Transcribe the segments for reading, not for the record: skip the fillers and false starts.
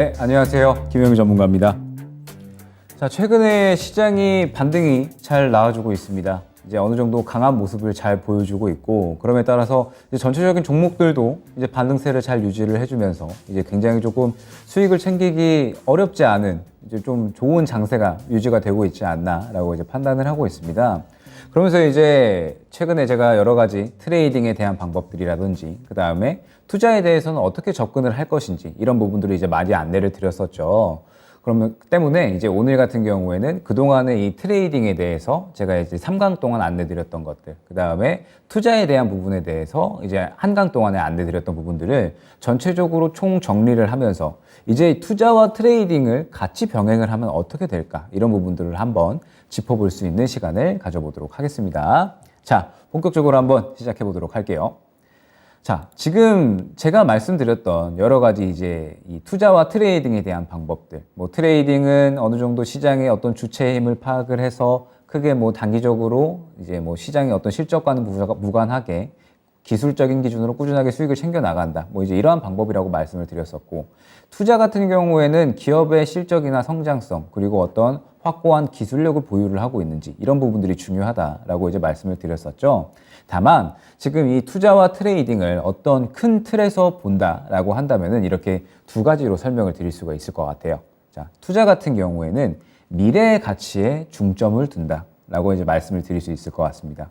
네, 안녕하세요. 김영희 전문가입니다. 자, 최근에 시장이 반등이 잘 나와주고 있습니다. 이제 어느 정도 강한 모습을 잘 보여주고 있고, 그럼에 따라서 이제 전체적인 종목들도 이제 반등세를 잘 유지를 해주면서 이제 굉장히 조금 수익을 챙기기 어렵지 않은 이제 좀 좋은 장세가 유지가 되고 있지 않나라고 이제 판단을 하고 있습니다. 그러면서 이제 최근에 제가 여러 가지 트레이딩에 대한 방법들이라든지 그 다음에 투자에 대해서는 어떻게 접근을 할 것인지 이런 부분들을 이제 많이 안내를 드렸었죠. 그러면 때문에 이제 오늘 같은 경우에는 그동안의 이 트레이딩에 대해서 제가 이제 3강 동안 안내 드렸던 것들, 그 다음에 투자에 대한 부분에 대해서 이제 한 강 동안에 안내 드렸던 부분들을 전체적으로 총 정리를 하면서 이제 투자와 트레이딩을 같이 병행을 하면 어떻게 될까, 이런 부분들을 한번 짚어볼 수 있는 시간을 가져보도록 하겠습니다. 자, 본격적으로 한번 시작해 보도록 할게요. 자, 지금 제가 말씀드렸던 여러 가지 이제 이 투자와 트레이딩에 대한 방법들, 뭐 트레이딩은 어느 정도 시장의 어떤 주체의 힘을 파악을 해서 크게 뭐 단기적으로 이제 뭐 시장의 어떤 실적과는 무관하게 기술적인 기준으로 꾸준하게 수익을 챙겨 나간다, 뭐 이제 이러한 방법이라고 말씀을 드렸었고, 투자 같은 경우에는 기업의 실적이나 성장성, 그리고 어떤 확고한 기술력을 보유를 하고 있는지 이런 부분들이 중요하다라고 이제 말씀을 드렸었죠. 다만 지금 이 투자와 트레이딩을 어떤 큰 틀에서 본다라고 한다면은 이렇게 두 가지로 설명을 드릴 수가 있을 것 같아요. 자, 투자 같은 경우에는 미래의 가치에 중점을 둔다라고 이제 말씀을 드릴 수 있을 것 같습니다.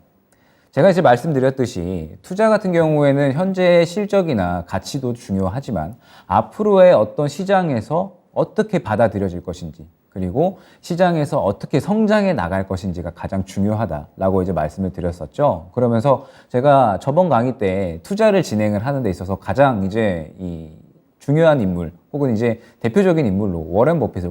제가 이제 말씀드렸듯이 투자 같은 경우에는 현재의 실적이나 가치도 중요하지만 앞으로의 어떤 시장에서 어떻게 받아들여질 것인지, 그리고 시장에서 어떻게 성장해 나갈 것인지가 가장 중요하다라고 이제 말씀을 드렸었죠. 그러면서 제가 저번 강의 때 투자를 진행을 하는 데 있어서 가장 이제 이 중요한 인물 혹은 이제 대표적인 인물로 워렌 버핏을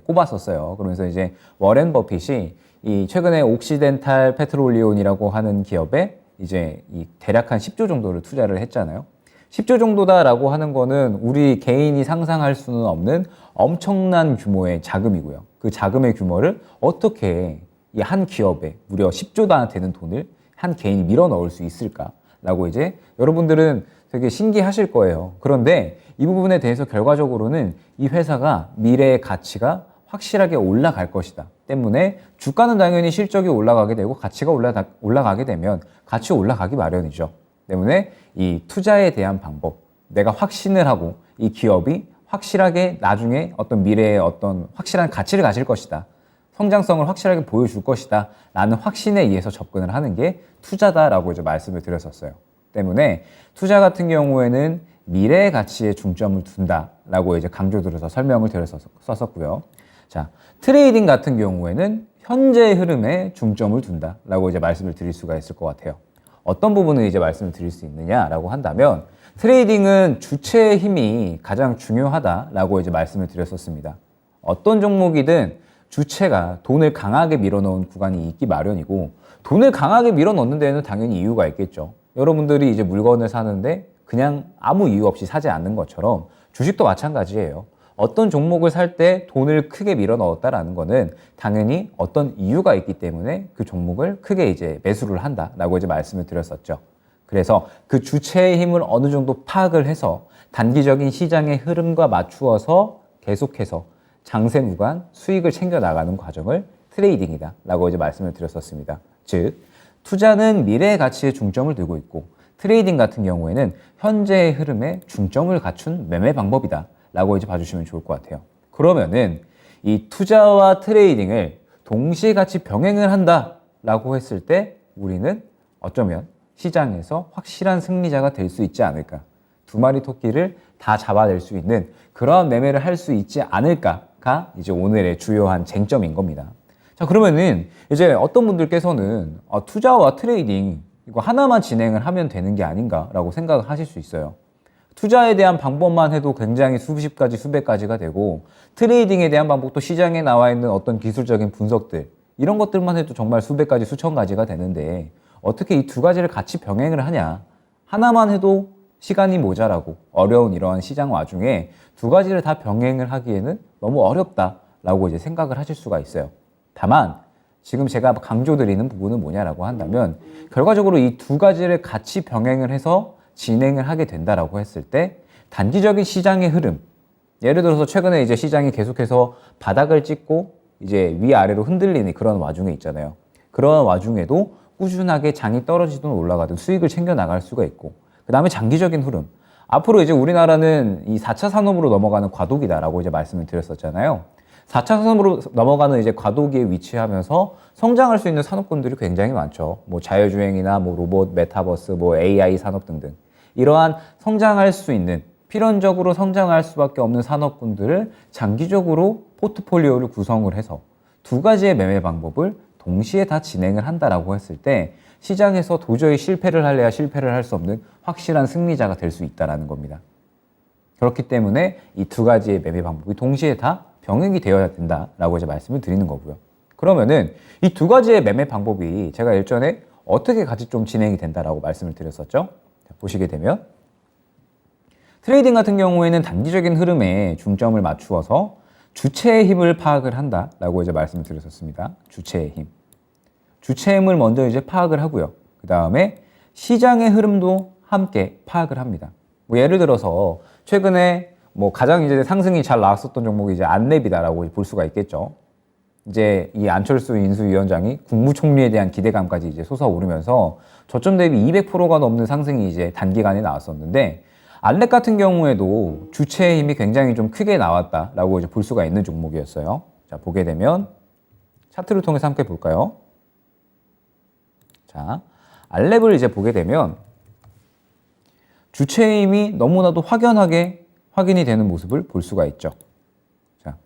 꼽았었어요. 그러면서 이제 워렌 버핏이 이 최근에 옥시덴탈 페트롤리온이라고 하는 기업에 이제 이 대략 한 10조 정도를 투자를 했잖아요. 10조 정도다라고 하는 거는 우리 개인이 상상할 수는 없는 엄청난 규모의 자금이고요. 그 자금의 규모를 어떻게 이 한 기업에 무려 10조나 되는 돈을 한 개인이 밀어 넣을 수 있을까라고 이제 여러분들은 되게 신기하실 거예요. 그런데 이 부분에 대해서 결과적으로는 이 회사가 미래의 가치가 확실하게 올라갈 것이다 때문에 주가는 당연히 실적이 올라가게 되고 가치가 올라가게 되면 같이 올라가기 마련이죠. 때문에 이 투자에 대한 방법, 내가 확신을 하고 이 기업이 확실하게 나중에 어떤 미래에 어떤 확실한 가치를 가질 것이다, 성장성을 확실하게 보여줄 것이다 라는 확신에 의해서 접근을 하는 게 투자다라고 이제 말씀을 드렸었어요. 때문에 투자 같은 경우에는 미래의 가치에 중점을 둔다라고 이제 강조 들어서 설명을 드렸었고요. 자, 트레이딩 같은 경우에는 현재의 흐름에 중점을 둔다라고 이제 말씀을 드릴 수가 있을 것 같아요. 어떤 부분을 이제 말씀을 드릴 수 있느냐라고 한다면 트레이딩은 주체의 힘이 가장 중요하다라고 이제 말씀을 드렸었습니다. 어떤 종목이든 주체가 돈을 강하게 밀어넣은 구간이 있기 마련이고, 돈을 강하게 밀어넣는 데에는 당연히 이유가 있겠죠. 여러분들이 이제 물건을 사는데 그냥 아무 이유 없이 사지 않는 것처럼 주식도 마찬가지예요. 어떤 종목을 살 때 돈을 크게 밀어 넣었다라는 거는 당연히 어떤 이유가 있기 때문에 그 종목을 크게 이제 매수를 한다라고 이제 말씀을 드렸었죠. 그래서 그 주체의 힘을 어느 정도 파악을 해서 단기적인 시장의 흐름과 맞추어서 계속해서 장세 무관 수익을 챙겨 나가는 과정을 트레이딩이다라고 이제 말씀을 드렸었습니다. 즉, 투자는 미래의 가치에 중점을 두고 있고 트레이딩 같은 경우에는 현재의 흐름에 중점을 갖춘 매매 방법이다 라고 이제 봐주시면 좋을 것 같아요. 그러면은 이 투자와 트레이딩을 동시에 같이 병행을 한다 라고 했을 때 우리는 어쩌면 시장에서 확실한 승리자가 될 수 있지 않을까, 두 마리 토끼를 다 잡아낼 수 있는 그러한 매매를 할 수 있지 않을까가 이제 오늘의 주요한 쟁점인 겁니다. 자, 그러면은 이제 어떤 분들께서는 투자와 트레이딩 이거 하나만 진행을 하면 되는 게 아닌가라고 생각을 하실 수 있어요. 투자에 대한 방법만 해도 굉장히 수십 가지, 수백 가지가 되고, 트레이딩에 대한 방법도 시장에 나와 있는 어떤 기술적인 분석들, 이런 것들만 해도 정말 수백 가지, 수천 가지가 되는데 어떻게 이 두 가지를 같이 병행을 하냐? 하나만 해도 시간이 모자라고 어려운 이러한 시장 와중에 두 가지를 다 병행을 하기에는 너무 어렵다라고 이제 생각을 하실 수가 있어요. 다만 지금 제가 강조드리는 부분은 뭐냐라고 한다면 결과적으로 이 두 가지를 같이 병행을 해서 진행을 하게 된다라고 했을 때 단기적인 시장의 흐름, 예를 들어서 최근에 이제 시장이 계속해서 바닥을 찍고 이제 위아래로 흔들리는 그런 와중에 있잖아요. 그런 와중에도 꾸준하게 장이 떨어지든 올라가든 수익을 챙겨 나갈 수가 있고, 그 다음에 장기적인 흐름. 앞으로 이제 우리나라는 이 4차 산업으로 넘어가는 과도기다라고 이제 말씀을 드렸었잖아요. 4차 산업으로 넘어가는 이제 과도기에 위치하면서 성장할 수 있는 산업군들이 굉장히 많죠. 뭐 자율주행이나 뭐 로봇, 메타버스, 뭐 AI 산업 등등. 이러한 성장할 수 있는, 필연적으로 성장할 수밖에 없는 산업군들을 장기적으로 포트폴리오를 구성을 해서 두 가지의 매매 방법을 동시에 다 진행을 한다라고 했을 때 시장에서 도저히 실패를 할래야 실패를 할 수 없는 확실한 승리자가 될 수 있다는 겁니다. 그렇기 때문에 이 두 가지의 매매 방법이 동시에 다 병행이 되어야 된다라고 이제 말씀을 드리는 거고요. 그러면은 이 두 가지의 매매 방법이 제가 일전에 어떻게 같이 좀 진행이 된다라고 말씀을 드렸었죠. 자, 보시게 되면 트레이딩 같은 경우에는 단기적인 흐름에 중점을 맞추어서 주체의 힘을 파악을 한다라고 이제 말씀을 드렸었습니다. 주체의 힘. 주체의 힘을 먼저 이제 파악을 하고요. 그 다음에 시장의 흐름도 함께 파악을 합니다. 뭐 예를 들어서 최근에 뭐 가장 이제 상승이 잘 나왔었던 종목이 이제 안랩이다라고 볼 수가 있겠죠. 이제 이 안철수 인수위원장이 국무총리에 대한 기대감까지 이제 솟아오르면서 저점 대비 200%가 넘는 상승이 이제 단기간에 나왔었는데, 안랩 같은 경우에도 주체의 힘이 굉장히 좀 크게 나왔다라고 이제 볼 수가 있는 종목이었어요. 자, 보게 되면 차트를 통해서 함께 볼까요? 자, 안랩을 이제 보게 되면 주체의 힘이 너무나도 확연하게 확인이 되는 모습을 볼 수가 있죠. 자,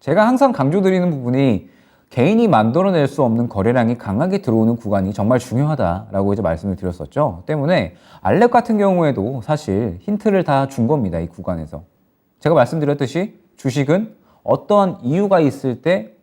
제가 항상 강조드리는 부분이 개인이 만들어낼 수 없는 거래량이 강하게 들어오는 구간이 정말 중요하다라고 이제 말씀을 드렸었죠. 때문에 안랩 같은 경우에도 사실 힌트를 다 준 겁니다. 이 구간에서. 제가 말씀드렸듯이 주식은 어떠한 이유가 있을 때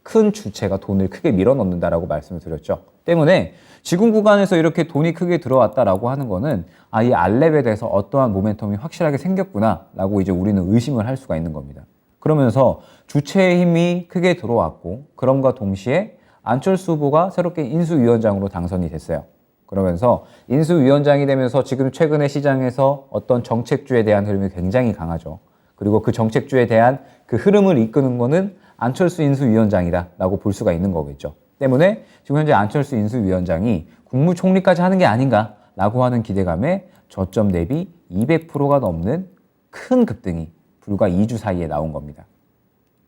큰 주체가 돈을 크게 밀어 넣는다라고 말씀을 드렸죠. 때문에 지금 구간에서 이렇게 돈이 크게 들어왔다라고 하는 거는 이 안랩에 대해서 어떠한 모멘텀이 확실하게 생겼구나라고 이제 우리는 의심을 할 수가 있는 겁니다. 그러면서 주체의 힘이 크게 들어왔고, 그럼과 동시에 안철수 후보가 새롭게 인수위원장으로 당선이 됐어요. 그러면서 인수위원장이 되면서 지금 최근에 시장에서 어떤 정책주에 대한 흐름이 굉장히 강하죠. 그리고 그 정책주에 대한 그 흐름을 이끄는 거는 안철수 인수위원장이다라고 볼 수가 있는 거겠죠. 때문에 지금 현재 안철수 인수위원장이 국무총리까지 하는 게 아닌가라고 하는 기대감에 저점 대비 200%가 넘는 큰 급등이 불과 2주 사이에 나온 겁니다.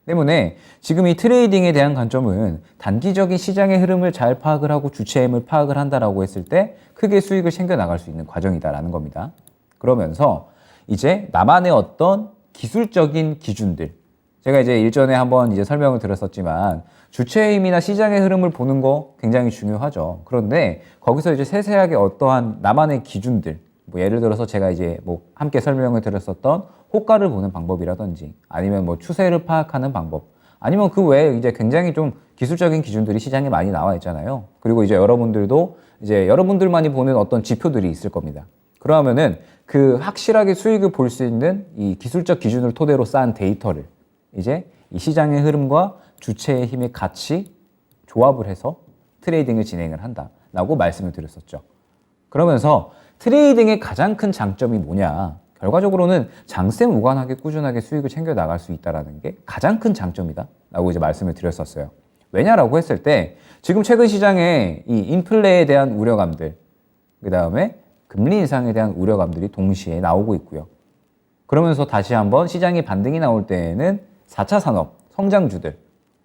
때문에 지금 이 트레이딩에 대한 관점은 단기적인 시장의 흐름을 잘 파악을 하고 주체의 힘을 파악을 한다라고 했을 때 크게 수익을 챙겨 나갈 수 있는 과정이다라는 겁니다. 그러면서 이제 나만의 어떤 기술적인 기준들, 제가 이제 일전에 한번 이제 설명을 드렸었지만 주체의 힘이나 시장의 흐름을 보는 거 굉장히 중요하죠. 그런데 거기서 이제 세세하게 어떠한 나만의 기준들, 뭐 예를 들어서 제가 이제 뭐 함께 설명을 드렸었던 호가를 보는 방법이라든지, 아니면 뭐 추세를 파악하는 방법, 아니면 그 외에 이제 굉장히 좀 기술적인 기준들이 시장에 많이 나와 있잖아요. 그리고 이제 여러분들도 이제 여러분들만이 보는 어떤 지표들이 있을 겁니다. 그러면은 그 확실하게 수익을 볼 수 있는 이 기술적 기준을 토대로 쌓은 데이터를 이제 이 시장의 흐름과 주체의 힘이 같이 조합을 해서 트레이딩을 진행을 한다라고 말씀을 드렸었죠. 그러면서 트레이딩의 가장 큰 장점이 뭐냐? 결과적으로는 장세 무관하게 꾸준하게 수익을 챙겨 나갈 수 있다는 게 가장 큰 장점이다라고 이제 말씀을 드렸었어요. 왜냐라고 했을 때 지금 최근 시장에 이 인플레에 대한 우려감들, 그 다음에 금리 인상에 대한 우려감들이 동시에 나오고 있고요. 그러면서 다시 한번 시장의 반등이 나올 때에는 4차 산업, 성장주들,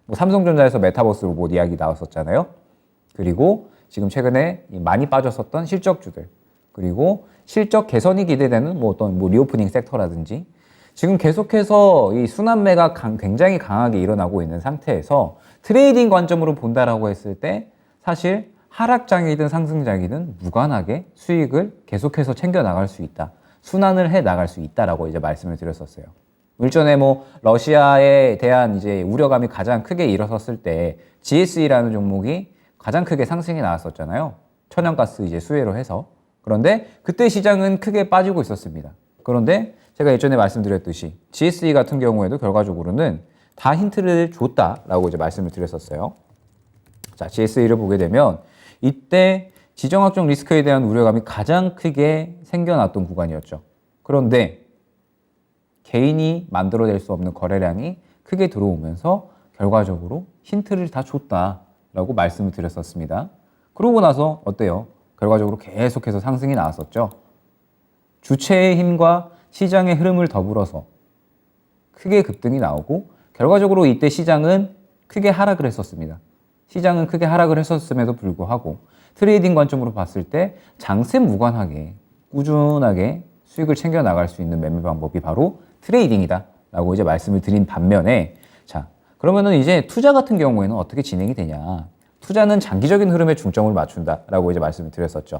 뭐 삼성전자에서 메타버스 로봇 이야기 나왔었잖아요. 그리고 지금 최근에 많이 빠졌었던 실적주들, 그리고 실적 개선이 기대되는 뭐 어떤 뭐 리오프닝 섹터라든지, 지금 계속해서 이 순환매가 굉장히 강하게 일어나고 있는 상태에서 트레이딩 관점으로 본다라고 했을 때 사실 하락장이든 상승장이든 무관하게 수익을 계속해서 챙겨 나갈 수 있다, 순환을 해 나갈 수 있다라고 이제 말씀을 드렸었어요. 일전에 뭐 러시아에 대한 이제 우려감이 가장 크게 일어섰을 때 GSE라는 종목이 가장 크게 상승이 나왔었잖아요. 천연가스 이제 수혜로 해서. 그런데 그때 시장은 크게 빠지고 있었습니다. 그런데 제가 예전에 말씀드렸듯이 GSE 같은 경우에도 결과적으로는 다 힌트를 줬다라고 이제 말씀을 드렸었어요. 자, GSE를 보게 되면 이때 지정학적 리스크에 대한 우려감이 가장 크게 생겨났던 구간이었죠. 그런데 개인이 만들어낼 수 없는 거래량이 크게 들어오면서 결과적으로 힌트를 다 줬다라고 말씀을 드렸었습니다. 그러고 나서 어때요? 결과적으로 계속해서 상승이 나왔었죠. 주체의 힘과 시장의 흐름을 더불어서 크게 급등이 나오고 결과적으로 이때 시장은 크게 하락을 했었습니다. 시장은 크게 하락을 했었음에도 불구하고 트레이딩 관점으로 봤을 때 장세 무관하게 꾸준하게 수익을 챙겨 나갈 수 있는 매매 방법이 바로 트레이딩이다 라고 이제 말씀을 드린 반면에, 자, 그러면은 이제 투자 같은 경우에는 어떻게 진행이 되냐. 투자는 장기적인 흐름에 중점을 맞춘다 라고 이제 말씀을 드렸었죠.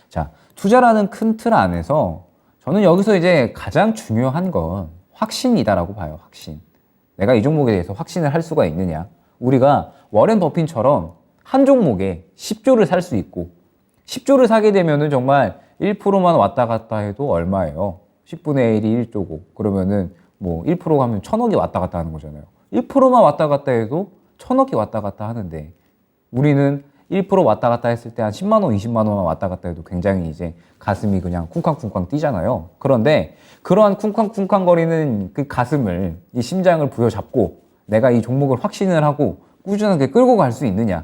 자, 투자라는 큰 틀 안에서 저는 여기서 이제 가장 중요한 건 확신이다라고 봐요. 확신. 내가 이 종목에 대해서 확신을 할 수가 있느냐. 우리가 워렌 버핏처럼 한 종목에 10조를 살 수 있고 10조를 사게 되면은 정말 1%만 왔다 갔다 해도 얼마예요? 10분의 1이 1조고 그러면은 뭐 1% 하면 1000억이 왔다 갔다 하는 거잖아요. 1%만 왔다 갔다 해도 1000억이 왔다 갔다 하는데 우리는 1% 왔다 갔다 했을 때 한 10만 원, 20만 원만 왔다 갔다 해도 굉장히 이제 가슴이 그냥 쿵쾅쿵쾅 뛰잖아요. 그런데 그러한 쿵쾅쿵쾅 거리는 그 가슴을, 이 심장을 부여잡고 내가 이 종목을 확신을 하고 꾸준하게 끌고 갈 수 있느냐.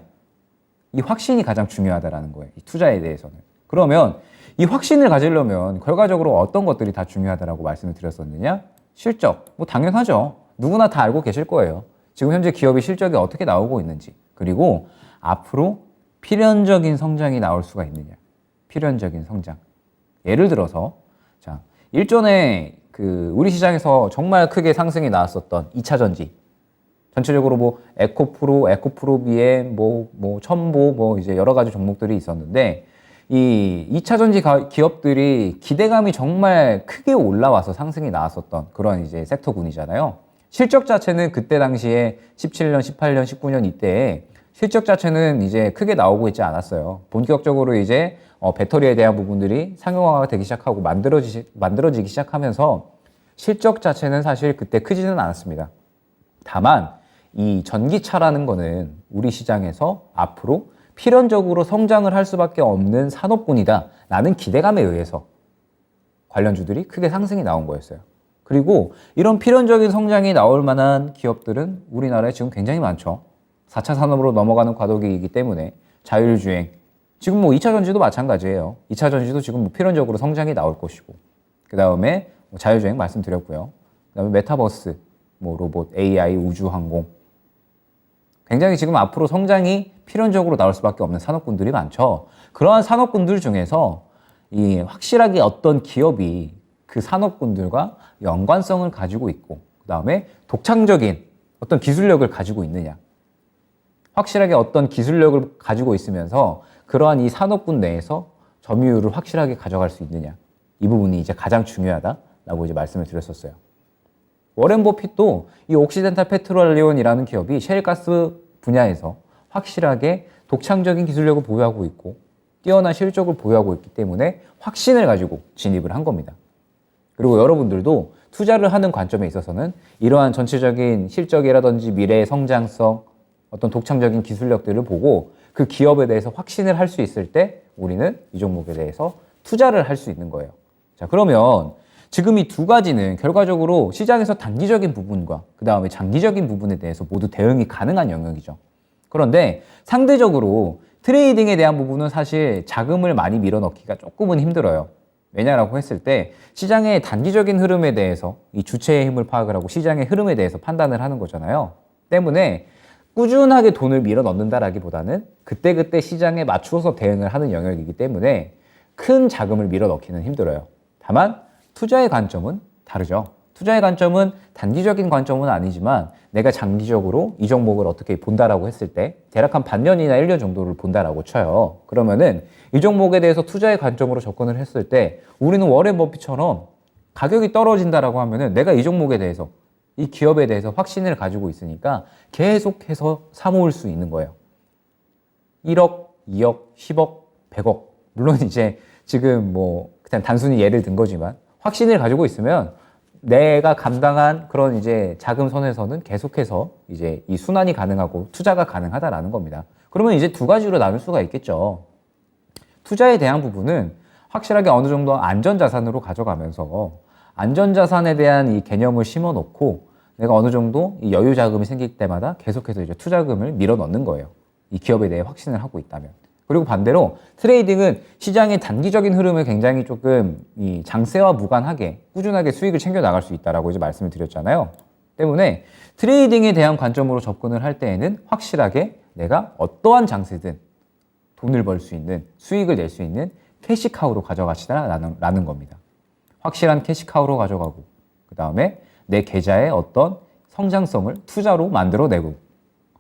이 확신이 가장 중요하다라는 거예요. 이 투자에 대해서는. 그러면 이 확신을 가지려면 결과적으로 어떤 것들이 다 중요하다라고 말씀을 드렸었느냐? 실적. 뭐 당연하죠. 누구나 다 알고 계실 거예요. 지금 현재 기업의 실적이 어떻게 나오고 있는지. 그리고 앞으로 필연적인 성장이 나올 수가 있느냐. 필연적인 성장. 예를 들어서, 자, 일전에 우리 시장에서 정말 크게 상승이 나왔었던 2차 전지. 전체적으로 뭐 에코프로, 에코프로비엠, 첨보, 이제 여러 가지 종목들이 있었는데, 이 2차 전지 기업들이 기대감이 정말 크게 올라와서 상승이 나왔었던 그런 이제 섹터군이잖아요. 실적 자체는 그때 당시에 17년, 18년, 19년 이때에 실적 자체는 이제 크게 나오고 있지 않았어요. 본격적으로 이제 배터리에 대한 부분들이 상용화가 되기 시작하고 만들어지기 시작하면서 실적 자체는 사실 그때 크지는 않았습니다. 다만 이 전기차라는 거는 우리 시장에서 앞으로 필연적으로 성장을 할 수밖에 없는 산업군이다 라는 기대감에 의해서 관련주들이 크게 상승이 나온 거였어요. 그리고 이런 필연적인 성장이 나올 만한 기업들은 우리나라에 지금 굉장히 많죠. 4차 산업으로 넘어가는 과도기이기 때문에 자율주행, 지금 뭐 2차 전지도 마찬가지예요. 2차 전지도 지금 뭐 필연적으로 성장이 나올 것이고, 그 다음에 자율주행 말씀드렸고요. 그 다음에 메타버스, 뭐 로봇, AI, 우주항공, 굉장히 지금 앞으로 성장이 필연적으로 나올 수밖에 없는 산업군들이 많죠. 그러한 산업군들 중에서 이 확실하게 어떤 기업이 그 산업군들과 연관성을 가지고 있고, 그 다음에 독창적인 어떤 기술력을 가지고 있느냐. 확실하게 어떤 기술력을 가지고 있으면서 그러한 이 산업군 내에서 점유율을 확실하게 가져갈 수 있느냐. 이 부분이 이제 가장 중요하다라고 이제 말씀을 드렸었어요. 워렌 버핏도 이 옥시덴탈 페트롤리온이라는 기업이 셰일가스 분야에서 확실하게 독창적인 기술력을 보유하고 있고 뛰어난 실적을 보유하고 있기 때문에 확신을 가지고 진입을 한 겁니다. 그리고 여러분들도 투자를 하는 관점에 있어서는 이러한 전체적인 실적이라든지 미래의 성장성, 어떤 독창적인 기술력들을 보고 그 기업에 대해서 확신을 할 수 있을 때 우리는 이 종목에 대해서 투자를 할 수 있는 거예요. 자, 그러면 지금 이 두 가지는 결과적으로 시장에서 단기적인 부분과 그 다음에 장기적인 부분에 대해서 모두 대응이 가능한 영역이죠. 그런데 상대적으로 트레이딩에 대한 부분은 사실 자금을 많이 밀어넣기가 조금은 힘들어요. 왜냐라고 했을 때 시장의 단기적인 흐름에 대해서 이 주체의 힘을 파악을 하고 시장의 흐름에 대해서 판단을 하는 거잖아요. 때문에 꾸준하게 돈을 밀어넣는다라기보다는 그때그때 시장에 맞추어서 대응을 하는 영역이기 때문에 큰 자금을 밀어넣기는 힘들어요. 다만 투자의 관점은 다르죠. 투자의 관점은 단기적인 관점은 아니지만 내가 장기적으로 이 종목을 어떻게 본다라고 했을 때 대략 한 반년이나 1년 정도를 본다라고 쳐요. 그러면은 이 종목에 대해서 투자의 관점으로 접근을 했을 때 우리는 워렌 버핏처럼 가격이 떨어진다라고 하면은 내가 이 종목에 대해서 이 기업에 대해서 확신을 가지고 있으니까 계속해서 사모을 수 있는 거예요. 1억, 2억, 10억, 100억. 물론 이제 지금 뭐 그냥 단순히 예를 든 거지만 확신을 가지고 있으면 내가 감당한 그런 이제 자금 선에서는 계속해서 이제 이 순환이 가능하고 투자가 가능하다라는 겁니다. 그러면 이제 두 가지로 나눌 수가 있겠죠. 투자에 대한 부분은 확실하게 어느 정도 안전자산으로 가져가면서 안전자산에 대한 이 개념을 심어 놓고 내가 어느 정도 이 여유 자금이 생길 때마다 계속해서 이제 투자금을 밀어 넣는 거예요. 이 기업에 대해 확신을 하고 있다면. 그리고 반대로 트레이딩은 시장의 단기적인 흐름을 굉장히 조금 이 장세와 무관하게 꾸준하게 수익을 챙겨 나갈 수 있다라고 이제 말씀을 드렸잖아요. 때문에 트레이딩에 대한 관점으로 접근을 할 때에는 확실하게 내가 어떠한 장세든 돈을 벌 수 있는, 수익을 낼 수 있는 캐시카우로 가져가시라라는 겁니다. 확실한 캐시카우로 가져가고, 그 다음에 내 계좌의 어떤 성장성을 투자로 만들어내고,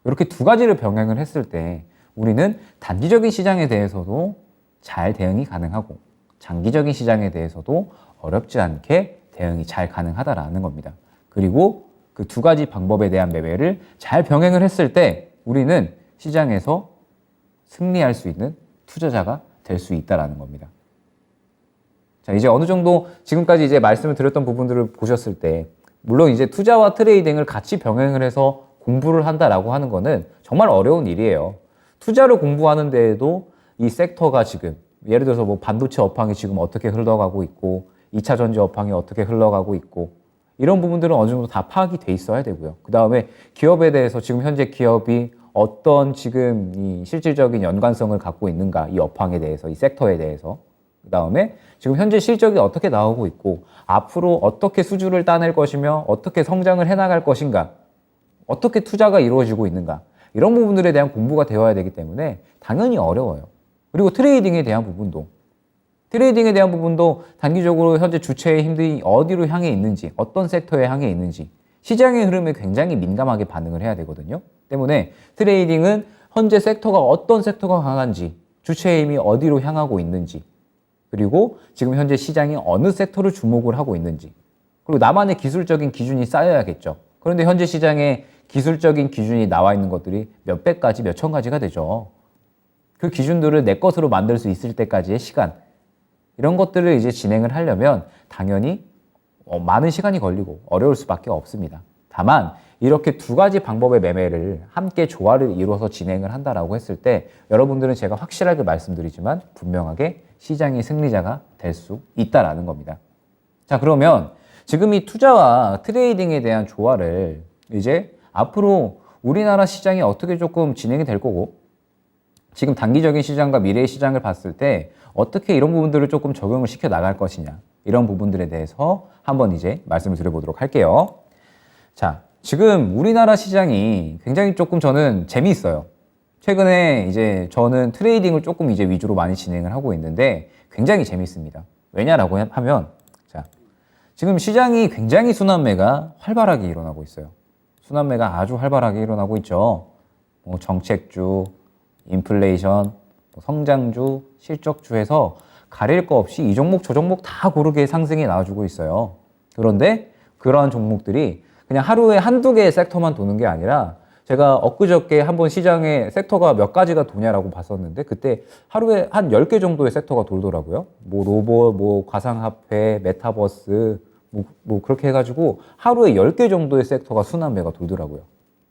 이렇게 두 가지를 병행을 했을 때 우리는 단기적인 시장에 대해서도 잘 대응이 가능하고, 장기적인 시장에 대해서도 어렵지 않게 대응이 잘 가능하다라는 겁니다. 그리고 그 두 가지 방법에 대한 매매를 잘 병행을 했을 때 우리는 시장에서 승리할 수 있는 투자자가 될 수 있다라는 겁니다. 자, 이제 어느 정도 지금까지 이제 말씀을 드렸던 부분들을 보셨을 때, 물론 이제 투자와 트레이딩을 같이 병행을 해서 공부를 한다라고 하는 거는 정말 어려운 일이에요. 투자를 공부하는 데에도 이 섹터가 지금, 예를 들어서 뭐 반도체 업황이 지금 어떻게 흘러가고 있고, 2차 전지 업황이 어떻게 흘러가고 있고, 이런 부분들은 어느 정도 다 파악이 돼 있어야 되고요. 그 다음에 기업에 대해서 지금 현재 기업이 어떤 지금 이 실질적인 연관성을 갖고 있는가, 이 업황에 대해서, 이 섹터에 대해서. 그 다음에 지금 현재 실적이 어떻게 나오고 있고, 앞으로 어떻게 수주를 따낼 것이며, 어떻게 성장을 해나갈 것인가, 어떻게 투자가 이루어지고 있는가, 이런 부분들에 대한 공부가 되어야 되기 때문에 당연히 어려워요. 그리고 트레이딩에 대한 부분도 단기적으로 현재 주체의 힘들이 어디로 향해 있는지, 어떤 섹터에 향해 있는지, 시장의 흐름에 굉장히 민감하게 반응을 해야 되거든요. 때문에 트레이딩은 현재 섹터가 어떤 섹터가 강한지, 주체의 힘이 어디로 향하고 있는지, 그리고 지금 현재 시장이 어느 섹터를 주목을 하고 있는지, 그리고 나만의 기술적인 기준이 쌓여야겠죠. 그런데 현재 시장에 기술적인 기준이 나와 있는 것들이 몇백 가지, 몇천 가지가 되죠. 그 기준들을 내 것으로 만들 수 있을 때까지의 시간, 이런 것들을 이제 진행을 하려면 당연히 많은 시간이 걸리고 어려울 수밖에 없습니다. 다만 이렇게 두 가지 방법의 매매를 함께 조화를 이루어서 진행을 한다라고 했을 때 여러분들은 제가 확실하게 말씀드리지만 분명하게 시장의 승리자가 될 수 있다라는 겁니다. 자, 그러면 지금 이 투자와 트레이딩에 대한 조화를 이제 앞으로 우리나라 시장이 어떻게 조금 진행이 될 거고, 지금 단기적인 시장과 미래의 시장을 봤을 때 어떻게 이런 부분들을 조금 적용을 시켜 나갈 것이냐, 이런 부분들에 대해서 한번 이제 말씀을 드려보도록 할게요. 자, 지금 우리나라 시장이 굉장히 조금 저는 재미있어요. 최근에 이제 저는 트레이딩을 조금 이제 위주로 많이 진행을 하고 있는데 굉장히 재밌습니다. 왜냐라고 하면, 자, 지금 시장이 굉장히 순환매가 활발하게 일어나고 있어요. 순환매가 아주 활발하게 일어나고 있죠. 뭐 정책주, 인플레이션, 성장주, 실적주에서 가릴 거 없이 이 종목 저 종목 다 고르게 상승이 나와주고 있어요. 그런데 그러한 종목들이 그냥 하루에 한두 개의 섹터만 도는 게 아니라, 제가 엊그저께 한번 시장에 섹터가 몇 가지가 도냐라고 봤었는데 그때 하루에 한 10개 정도의 섹터가 돌더라고요. 뭐 로봇, 뭐 가상화폐, 메타버스, 뭐 그렇게 해가지고 하루에 10개 정도의 섹터가 순환매가 돌더라고요.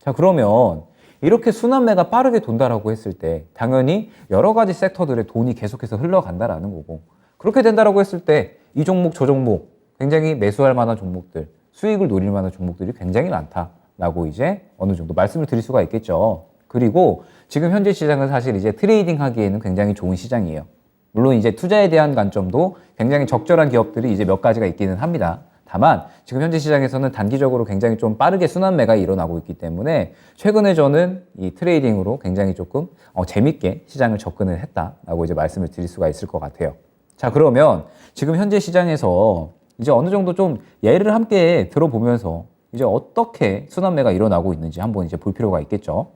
자, 그러면 이렇게 순환매가 빠르게 돈다라고 했을 때 당연히 여러 가지 섹터들의 돈이 계속해서 흘러간다라는 거고, 그렇게 된다라고 했을 때 이 종목 저 종목 굉장히 매수할 만한 종목들, 수익을 노릴 만한 종목들이 굉장히 많다라고 이제 어느 정도 말씀을 드릴 수가 있겠죠. 그리고 지금 현재 시장은 사실 이제 트레이딩 하기에는 굉장히 좋은 시장이에요. 물론 이제 투자에 대한 관점도 굉장히 적절한 기업들이 이제 몇 가지가 있기는 합니다. 다만 지금 현재 시장에서는 단기적으로 굉장히 좀 빠르게 순환매가 일어나고 있기 때문에 최근에 저는 이 트레이딩으로 굉장히 조금 재밌게 시장을 접근을 했다라고 이제 말씀을 드릴 수가 있을 것 같아요. 자, 그러면 지금 현재 시장에서 이제 어느 정도 좀 예를 함께 들어보면서 이제 어떻게 순환매가 일어나고 있는지 한번 이제 볼 필요가 있겠죠.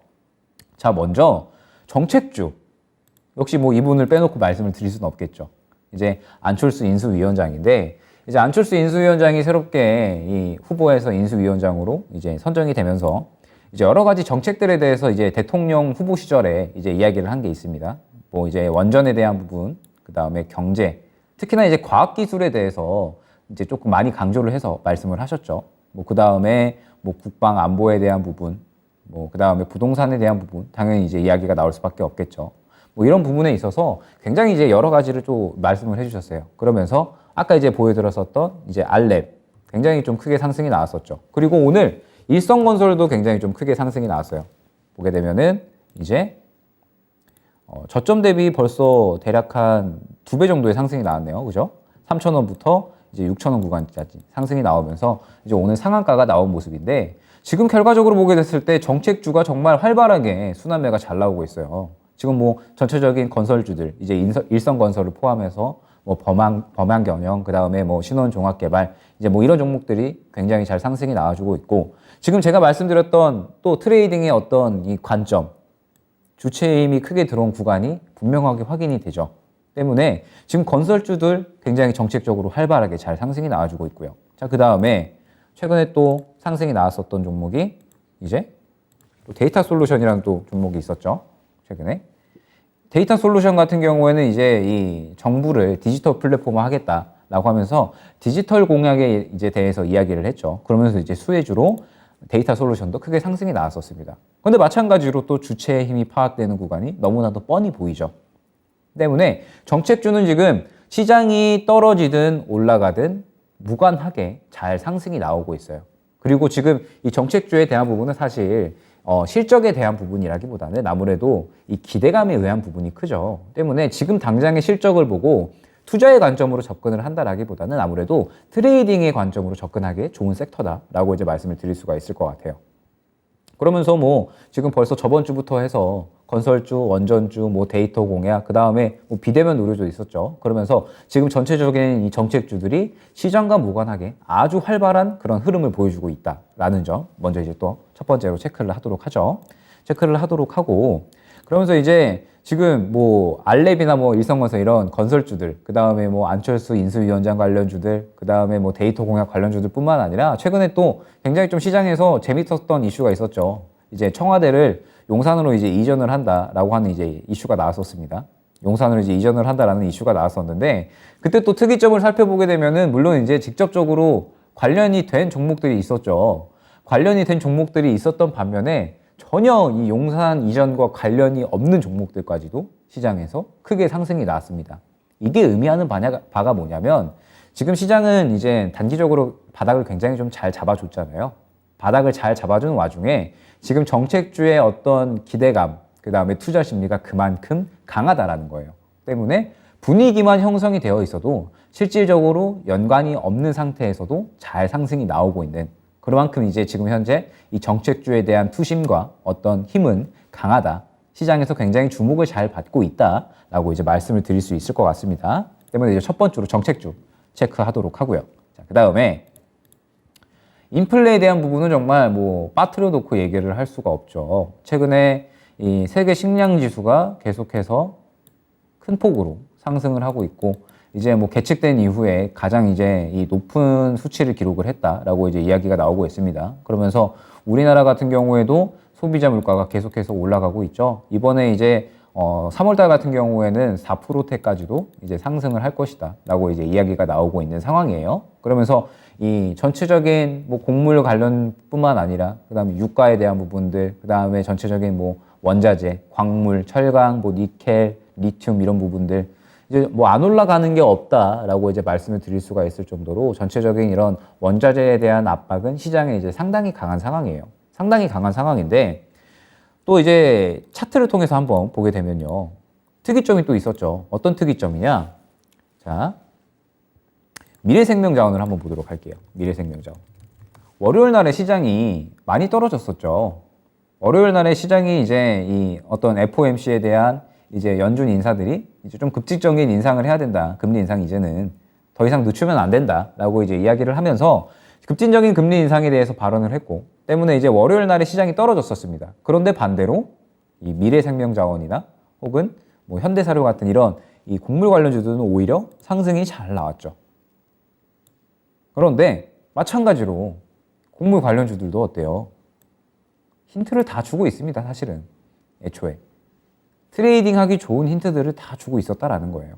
자, 먼저 정책주, 역시 뭐 이분을 빼놓고 말씀을 드릴 수는 없겠죠. 이제 안철수 인수위원장인데, 이제 안철수 인수위원장이 새롭게 이 후보에서 인수위원장으로 이제 선정이 되면서 이제 여러 가지 정책들에 대해서 이제 대통령 후보 시절에 이제 이야기를 한 게 있습니다. 뭐 이제 원전에 대한 부분, 그 다음에 경제, 특히나 이제 과학기술에 대해서 이제 조금 많이 강조를 해서 말씀을 하셨죠. 뭐 그 다음에 뭐 국방 안보에 대한 부분, 뭐 그 다음에 부동산에 대한 부분, 당연히 이제 이야기가 나올 수밖에 없겠죠. 뭐 이런 부분에 있어서 굉장히 이제 여러 가지를 좀 말씀을 해주셨어요. 그러면서 아까 이제 보여드렸었던 이제 알랩, 굉장히 좀 크게 상승이 나왔었죠. 그리고 오늘 일성건설도 굉장히 좀 크게 상승이 나왔어요. 보게 되면은 이제 저점 대비 벌써 대략 한 2배 정도의 상승이 나왔네요. 그죠? 3,000원부터 이제 6,000원 구간까지 상승이 나오면서 이제 오늘 상한가가 나온 모습인데 지금 결과적으로 보게 됐을 때 정책주가 정말 활발하게 순환매가 잘 나오고 있어요. 지금 뭐 전체적인 건설주들 이제 일성건설을 포함해서 뭐 범한경영 그다음에 뭐 신원종합개발 이제 뭐 이런 종목들이 굉장히 잘 상승이 나와주고 있고 지금 제가 말씀드렸던 또 트레이딩의 어떤 이 관점 주체의 힘이 크게 들어온 구간이 분명하게 확인이 되죠. 때문에 지금 건설주들 굉장히 정책적으로 활발하게 잘 상승이 나와주고 있고요. 자, 그 다음에 최근에 또 상승이 나왔었던 종목이 이제 또 데이터 솔루션이라는 또 종목이 있었죠. 최근에. 데이터 솔루션 같은 경우에는 이제 이 정부를 디지털 플랫폼화 하겠다라고 하면서 디지털 공약에 이제 대해서 이야기를 했죠. 그러면서 이제 수혜주로 데이터 솔루션도 크게 상승이 나왔었습니다. 그런데 마찬가지로 또 주체의 힘이 파악되는 구간이 너무나도 뻔히 보이죠. 때문에 정책주는 지금 시장이 떨어지든 올라가든 무관하게 잘 상승이 나오고 있어요. 그리고 지금 이 정책주에 대한 부분은 사실 실적에 대한 부분이라기보다는 아무래도 이 기대감에 의한 부분이 크죠. 때문에 지금 당장의 실적을 보고 투자의 관점으로 접근을 한다라기보다는 아무래도 트레이딩의 관점으로 접근하기에 좋은 섹터다라고 이제 말씀을 드릴 수가 있을 것 같아요. 그러면서 뭐 지금 벌써 저번 주부터 해서 건설주, 원전주, 뭐 데이터 공약, 그 다음에 뭐 비대면 의료도 있었죠. 그러면서 지금 전체적인 이 정책주들이 시장과 무관하게 아주 활발한 그런 흐름을 보여주고 있다라는 점 먼저 이제 또 첫 번째로 체크를 하도록 하죠. 체크를 하도록 하고 그러면서 이제 지금 뭐 알랩이나 뭐 일성건설 이런 건설주들, 그 다음에 뭐 안철수 인수위원장 관련주들, 그 다음에 뭐 데이터 공약 관련주들뿐만 아니라 최근에 또 굉장히 좀 시장에서 재밌었던 이슈가 있었죠. 이제 청와대를 용산으로 이제 이전을 한다라고 하는 이제 이슈가 나왔었습니다. 용산으로 이제 이전을 한다라는 이슈가 나왔었는데 그때 또 특이점을 살펴보게 되면은 물론 이제 직접적으로 관련이 된 종목들이 있었죠. 관련이 된 종목들이 있었던 반면에 전혀 이 용산 이전과 관련이 없는 종목들까지도 시장에서 크게 상승이 나왔습니다. 이게 의미하는 바가 뭐냐면 지금 시장은 이제 단기적으로 바닥을 굉장히 좀 잘 잡아줬잖아요. 바닥을 잘 잡아주는 와중에 지금 정책주의 어떤 기대감, 그 다음에 투자 심리가 그만큼 강하다라는 거예요. 때문에 분위기만 형성이 되어 있어도 실질적으로 연관이 없는 상태에서도 잘 상승이 나오고 있는 그만큼 이제 지금 현재 이 정책주에 대한 투심과 어떤 힘은 강하다. 시장에서 굉장히 주목을 잘 받고 있다라고 이제 말씀을 드릴 수 있을 것 같습니다. 때문에 이제 첫 번째로 정책주 체크하도록 하고요. 자, 그 다음에 인플레에 대한 부분은 정말 뭐 빠뜨려 놓고 얘기를 할 수가 없죠. 최근에 이 세계 식량 지수가 계속해서 큰 폭으로 상승을 하고 있고 이제 뭐 개측된 이후에 가장 이제 이 높은 수치를 기록을 했다라고 이제 이야기가 나오고 있습니다. 그러면서 우리나라 같은 경우에도 소비자 물가가 계속해서 올라가고 있죠. 이번에 이제 3월달 같은 경우에는 4%대까지도 이제 상승을 할 것이다라고 이제 이야기가 나오고 있는 상황이에요. 그러면서 이 전체적인 뭐 곡물 관련뿐만 아니라 그다음에 유가에 대한 부분들, 그다음에 전체적인 뭐 원자재, 광물, 철강, 뭐 니켈, 리튬 이런 부분들 이제 뭐 안 올라가는 게 없다라고 이제 말씀을 드릴 수가 있을 정도로 전체적인 이런 원자재에 대한 압박은 시장에 이제 상당히 강한 상황이에요. 상당히 강한 상황인데 또 이제 차트를 통해서 한번 보게 되면요. 특이점이 또 있었죠. 어떤 특이점이냐? 자, 미래생명자원을 한번 보도록 할게요. 미래생명자원. 월요일 날에 시장이 많이 떨어졌었죠. 월요일 날에 시장이 이제 이 어떤 FOMC에 대한 이제 연준 인사들이 이제 좀 급직적인 인상을 해야 된다. 금리 인상 이제는 더 이상 늦추면 안 된다라고 이제 이야기를 하면서 급진적인 금리 인상에 대해서 발언을 했고 때문에 이제 월요일 날에 시장이 떨어졌었습니다. 그런데 반대로 이 미래생명자원이나 혹은 뭐 현대사료 같은 이런 이 곡물 관련주들은 오히려 상승이 잘 나왔죠. 그런데 마찬가지로 곡물 관련주들도 어때요? 힌트를 다 주고 있습니다. 사실은 애초에 트레이딩하기 좋은 힌트들을 다 주고 있었다라는 거예요.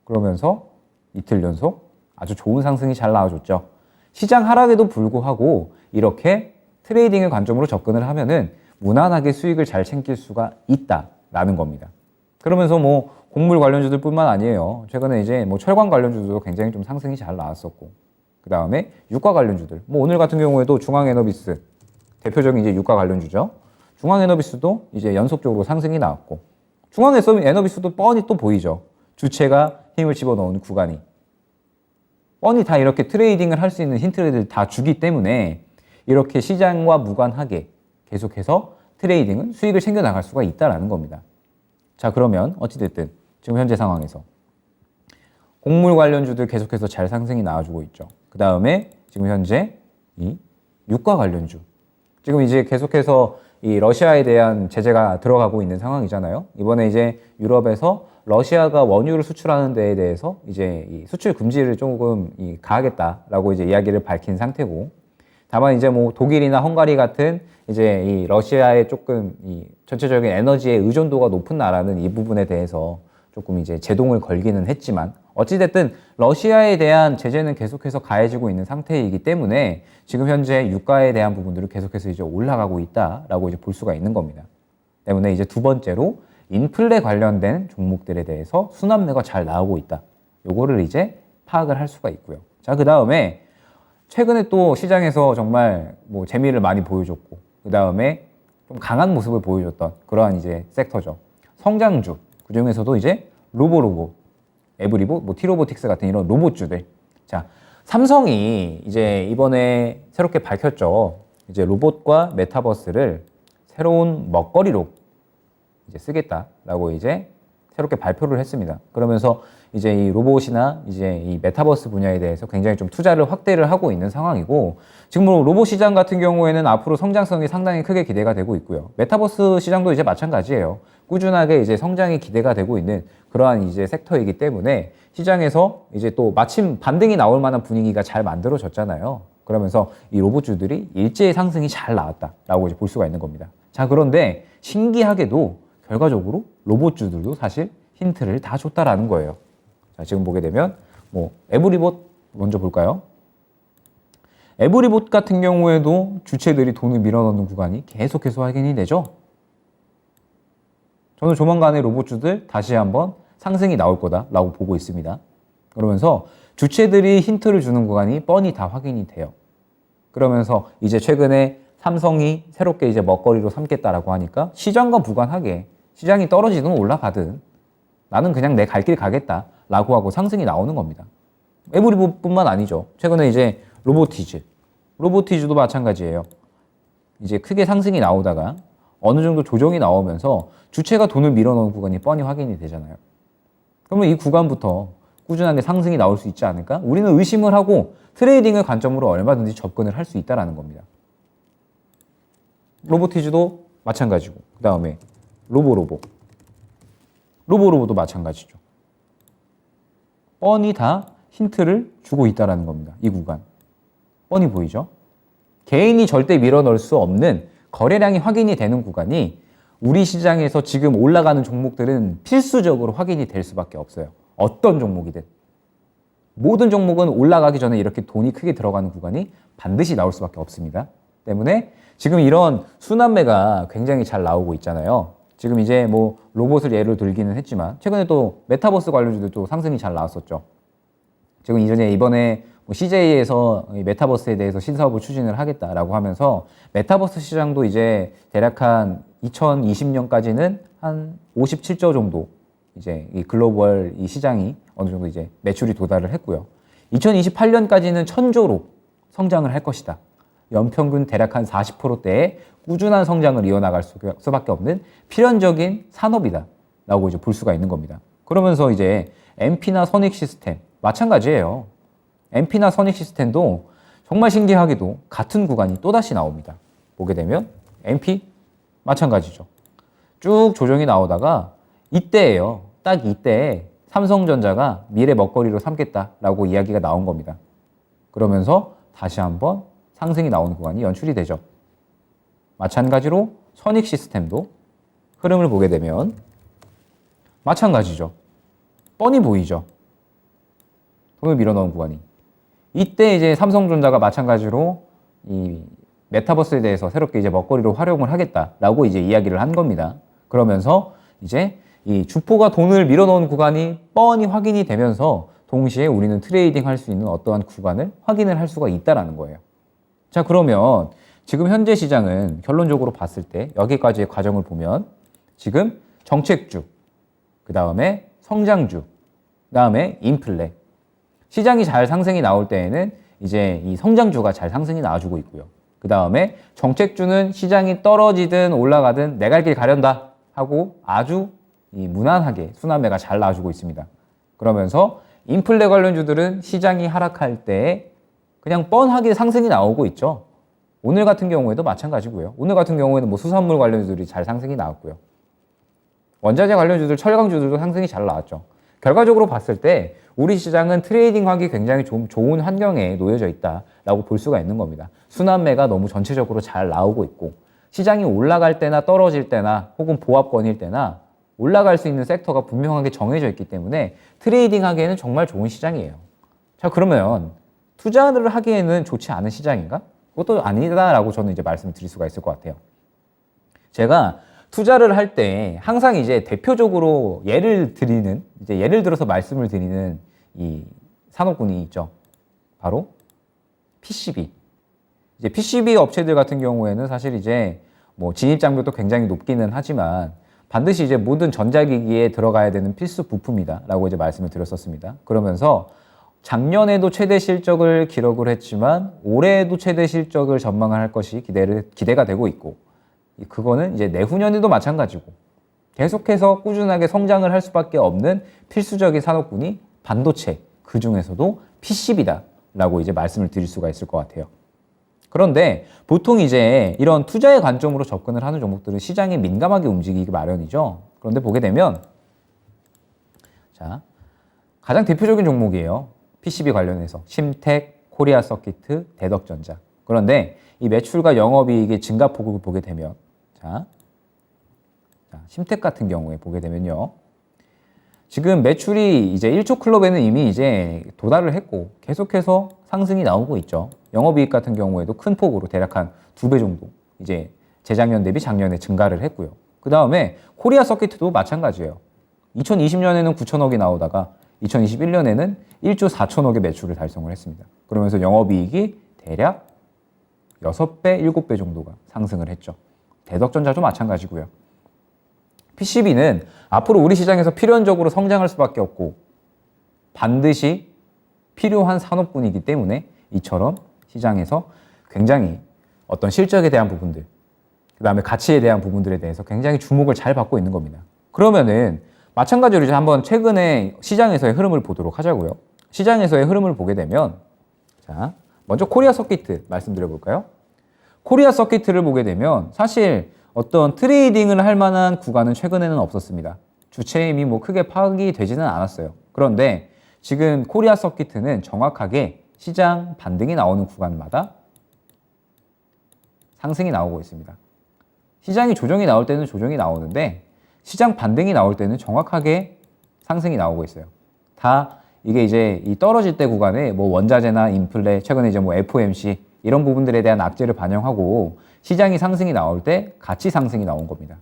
그러면서 이틀 연속 아주 좋은 상승이 잘 나와줬죠. 시장 하락에도 불구하고 이렇게 트레이딩의 관점으로 접근을 하면은 무난하게 수익을 잘 챙길 수가 있다라는 겁니다. 그러면서 뭐 곡물 관련주들뿐만 아니에요. 최근에 이제 뭐 철강 관련주도 굉장히 좀 상승이 잘 나왔었고, 그 다음에 유가 관련주들. 뭐 오늘 같은 경우에도 중앙에너비스 대표적인 이제 유가 관련주죠. 중앙에너비스도 이제 연속적으로 상승이 나왔고, 중앙에너비스도 뻔히 또 보이죠. 주체가 힘을 집어넣은 구간이 뻔히 다 이렇게 트레이딩을 할 수 있는 힌트를 다 주기 때문에 이렇게 시장과 무관하게 계속해서 트레이딩은 수익을 챙겨 나갈 수가 있다라는 겁니다. 자, 그러면 어찌됐든 지금 현재 상황에서 곡물 관련주들 계속해서 잘 상승이 나와주고 있죠. 그 다음에 지금 현재 이 유가 관련주, 지금 이제 계속해서 이 러시아에 대한 제재가 들어가고 있는 상황이잖아요. 이번에 이제 유럽에서 러시아가 원유를 수출하는 데에 대해서 이제 이 수출 금지를 조금 가하겠다라고 이제 이야기를 밝힌 상태고, 다만 이제 뭐 독일이나 헝가리 같은 이제 이 러시아의 조금 이 전체적인 에너지의 의존도가 높은 나라는 이 부분에 대해서 조금 이제 제동을 걸기는 했지만, 어찌됐든 러시아에 대한 제재는 계속해서 가해지고 있는 상태이기 때문에 지금 현재 유가에 대한 부분들을 계속해서 이제 올라가고 있다라고 이제 볼 수가 있는 겁니다. 때문에 이제 두 번째로 인플레 관련된 종목들에 대해서 순환매가 잘 나오고 있다. 요거를 이제 파악을 할 수가 있고요. 자, 그 다음에 최근에 또 시장에서 정말 뭐 재미를 많이 보여줬고, 그 다음에 좀 강한 모습을 보여줬던 그러한 이제 섹터죠. 성장주. 그 중에서도 이제 로봇, 에브리봇, 뭐 티로보틱스 같은 이런 로봇주들. 자, 삼성이 이제 이번에 새롭게 밝혔죠. 이제 로봇과 메타버스를 새로운 먹거리로 이제 쓰겠다라고 이제 새롭게 발표를 했습니다. 그러면서 이제 이 로봇이나 이제 이 메타버스 분야에 대해서 굉장히 좀 투자를 확대를 하고 있는 상황이고, 지금 뭐 로봇 시장 같은 경우에는 앞으로 성장성이 상당히 크게 기대가 되고 있고요. 메타버스 시장도 이제 마찬가지예요. 꾸준하게 이제 성장이 기대가 되고 있는 그러한 이제 섹터이기 때문에 시장에서 이제 또 마침 반등이 나올 만한 분위기가 잘 만들어졌잖아요. 그러면서 이 로봇주들이 일제의 상승이 잘 나왔다라고 이제 볼 수가 있는 겁니다. 자, 그런데 신기하게도 결과적으로 로봇주들도 사실 힌트를 다 줬다라는 거예요. 자, 지금 보게 되면 뭐 에브리봇 먼저 볼까요? 에브리봇 같은 경우에도 주체들이 돈을 밀어넣는 구간이 계속해서 확인이 되죠. 저는 조만간에 로봇주들 다시 한번 상승이 나올 거다라고 보고 있습니다. 그러면서 주체들이 힌트를 주는 구간이 뻔히 다 확인이 돼요. 그러면서 이제 최근에 삼성이 새롭게 이제 먹거리로 삼겠다라고 하니까 시장과 무관하게 시장이 떨어지든 올라가든 나는 그냥 내 갈 길 가겠다라고 하고 상승이 나오는 겁니다. 에브리봇뿐만 아니죠. 최근에 이제 로보티즈도 마찬가지예요. 이제 크게 상승이 나오다가 어느 정도 조정이 나오면서 주체가 돈을 밀어넣은 구간이 뻔히 확인이 되잖아요. 그러면 이 구간부터 꾸준하게 상승이 나올 수 있지 않을까? 우리는 의심을 하고 트레이딩을 관점으로 얼마든지 접근을 할 수 있다는 겁니다. 로보티즈도 마찬가지고, 그 다음에 로보도 마찬가지죠. 뻔히 다 힌트를 주고 있다는 겁니다. 이 구간. 뻔히 보이죠? 개인이 절대 밀어넣을 수 없는 거래량이 확인이 되는 구간이 우리 시장에서 지금 올라가는 종목들은 필수적으로 확인이 될 수밖에 없어요. 어떤 종목이든. 모든 종목은 올라가기 전에 이렇게 돈이 크게 들어가는 구간이 반드시 나올 수밖에 없습니다. 때문에 지금 이런 순환매가 굉장히 잘 나오고 있잖아요. 지금 이제 뭐 로봇을 예로 들기는 했지만 최근에 또 메타버스 관련주들도 상승이 잘 나왔었죠. 지금 이번에 뭐 CJ에서 메타버스에 대해서 신사업을 추진을 하겠다라고 하면서 메타버스 시장도 이제 대략 한 2020년까지는 한 57조 정도 이제 이 글로벌 이 시장이 어느 정도 이제 매출이 도달을 했고요. 2028년까지는 1000조로 성장을 할 것이다. 연평균 대략 한 40%대의 꾸준한 성장을 이어나갈 수밖에 없는 필연적인 산업이다 라고 이제 볼 수가 있는 겁니다. 그러면서 이제 MP나 선익 시스템 마찬가지예요. MP나 선익 시스템도 정말 신기하게도 같은 구간이 또다시 나옵니다. 보게 되면 MP 마찬가지죠. 쭉 조정이 나오다가 이때예요. 딱 이때에 삼성전자가 미래 먹거리로 삼겠다라고 이야기가 나온 겁니다. 그러면서 다시 한번 상승이 나오는 구간이 연출이 되죠. 마찬가지로 선익 시스템도 흐름을 보게 되면 마찬가지죠. 뻔히 보이죠. 돈을 밀어넣은 구간이. 이때 이제 삼성전자가 마찬가지로 이 메타버스에 대해서 새롭게 이제 먹거리로 활용을 하겠다라고 이제 이야기를 한 겁니다. 그러면서 이제 이 주포가 돈을 밀어넣은 구간이 뻔히 확인이 되면서 동시에 우리는 트레이딩 할 수 있는 어떠한 구간을 확인을 할 수가 있다라는 거예요. 자, 그러면 지금 현재 시장은 결론적으로 봤을 때 여기까지의 과정을 보면 지금 정책주, 그 다음에 성장주, 그 다음에 인플레. 시장이 잘 상승이 나올 때에는 이제 이 성장주가 잘 상승이 나와주고 있고요. 그 다음에 정책주는 시장이 떨어지든 올라가든 내 갈 길 가련다 하고 아주 이 무난하게 순환매가 잘 나와주고 있습니다. 그러면서 인플레 관련주들은 시장이 하락할 때 그냥 뻔하게 상승이 나오고 있죠. 오늘 같은 경우에도 마찬가지고요. 오늘 같은 경우에는 뭐 수산물 관련주들이 잘 상승이 나왔고요. 원자재 관련주들, 철강주들도 상승이 잘 나왔죠. 결과적으로 봤을 때 우리 시장은 트레이딩하기 굉장히 좀 좋은 환경에 놓여져 있다라고 볼 수가 있는 겁니다. 순환매가 너무 전체적으로 잘 나오고 있고 시장이 올라갈 때나 떨어질 때나 혹은 보합권일 때나 올라갈 수 있는 섹터가 분명하게 정해져 있기 때문에 트레이딩하기에는 정말 좋은 시장이에요. 자, 그러면 투자를 하기에는 좋지 않은 시장인가? 그것도 아니다라고 저는 이제 말씀을 드릴 수가 있을 것 같아요. 제가 투자를 할 때 항상 이제 대표적으로 예를 들어서 말씀을 드리는 이 산업군이 있죠. 바로 PCB. 이제 PCB 업체들 같은 경우에는 사실 이제 뭐 진입 장벽도 굉장히 높기는 하지만 반드시 이제 모든 전자기기에 들어가야 되는 필수 부품이다라고 이제 말씀을 드렸었습니다. 그러면서 작년에도 최대 실적을 기록을 했지만 올해에도 최대 실적을 전망을 할 것이 기대가 되고 있고 그거는 이제 내후년에도 마찬가지고 계속해서 꾸준하게 성장을 할 수밖에 없는 필수적인 산업군이 반도체, 그 중에서도 PCB다라고 이제 말씀을 드릴 수가 있을 것 같아요. 그런데 보통 이제 이런 투자의 관점으로 접근을 하는 종목들은 시장에 민감하게 움직이기 마련이죠. 그런데 보게 되면 자, 가장 대표적인 종목이에요. PCB 관련해서 심텍, 코리아 서키트, 대덕전자. 그런데 이 매출과 영업이익의 증가폭을 보게 되면 자, 심텍 같은 경우에 보게 되면요. 지금 매출이 이제 1조 클럽에는 이미 이제 도달을 했고 계속해서 상승이 나오고 있죠. 영업이익 같은 경우에도 큰 폭으로 대략 한 2배 정도 이제 재작년 대비 작년에 증가를 했고요. 그 다음에 코리아 서키트도 마찬가지예요. 2020년에는 9천억이 나오다가 2021년에는 1조 4천억의 매출을 달성을 했습니다. 그러면서 영업이익이 대략 6배, 7배 정도가 상승을 했죠. 대덕전자도 마찬가지고요. PCB는 앞으로 우리 시장에서 필연적으로 성장할 수밖에 없고 반드시 필요한 산업군이기 때문에 이처럼 시장에서 굉장히 어떤 실적에 대한 부분들, 그 다음에 가치에 대한 부분들에 대해서 굉장히 주목을 잘 받고 있는 겁니다. 그러면은 마찬가지로 이제 한번 최근에 시장에서의 흐름을 보도록 하자고요. 시장에서의 흐름을 보게 되면 자, 먼저 코리아 서키트 말씀드려 볼까요? 코리아 서키트를 보게 되면 사실 어떤 트레이딩을 할 만한 구간은 최근에는 없었습니다. 주체 힘이 뭐 크게 파악이 되지는 않았어요. 그런데 지금 코리아 서키트는 정확하게 시장 반등이 나오는 구간마다 상승이 나오고 있습니다. 시장이 조정이 나올 때는 조정이 나오는데 시장 반등이 나올 때는 정확하게 상승이 나오고 있어요. 다 이게 이제 이 떨어질 때 구간에 뭐 원자재나 인플레, 최근에 이제 뭐 FOMC 이런 부분들에 대한 악재를 반영하고 시장이 상승이 나올 때 같이 상승이 나온 겁니다.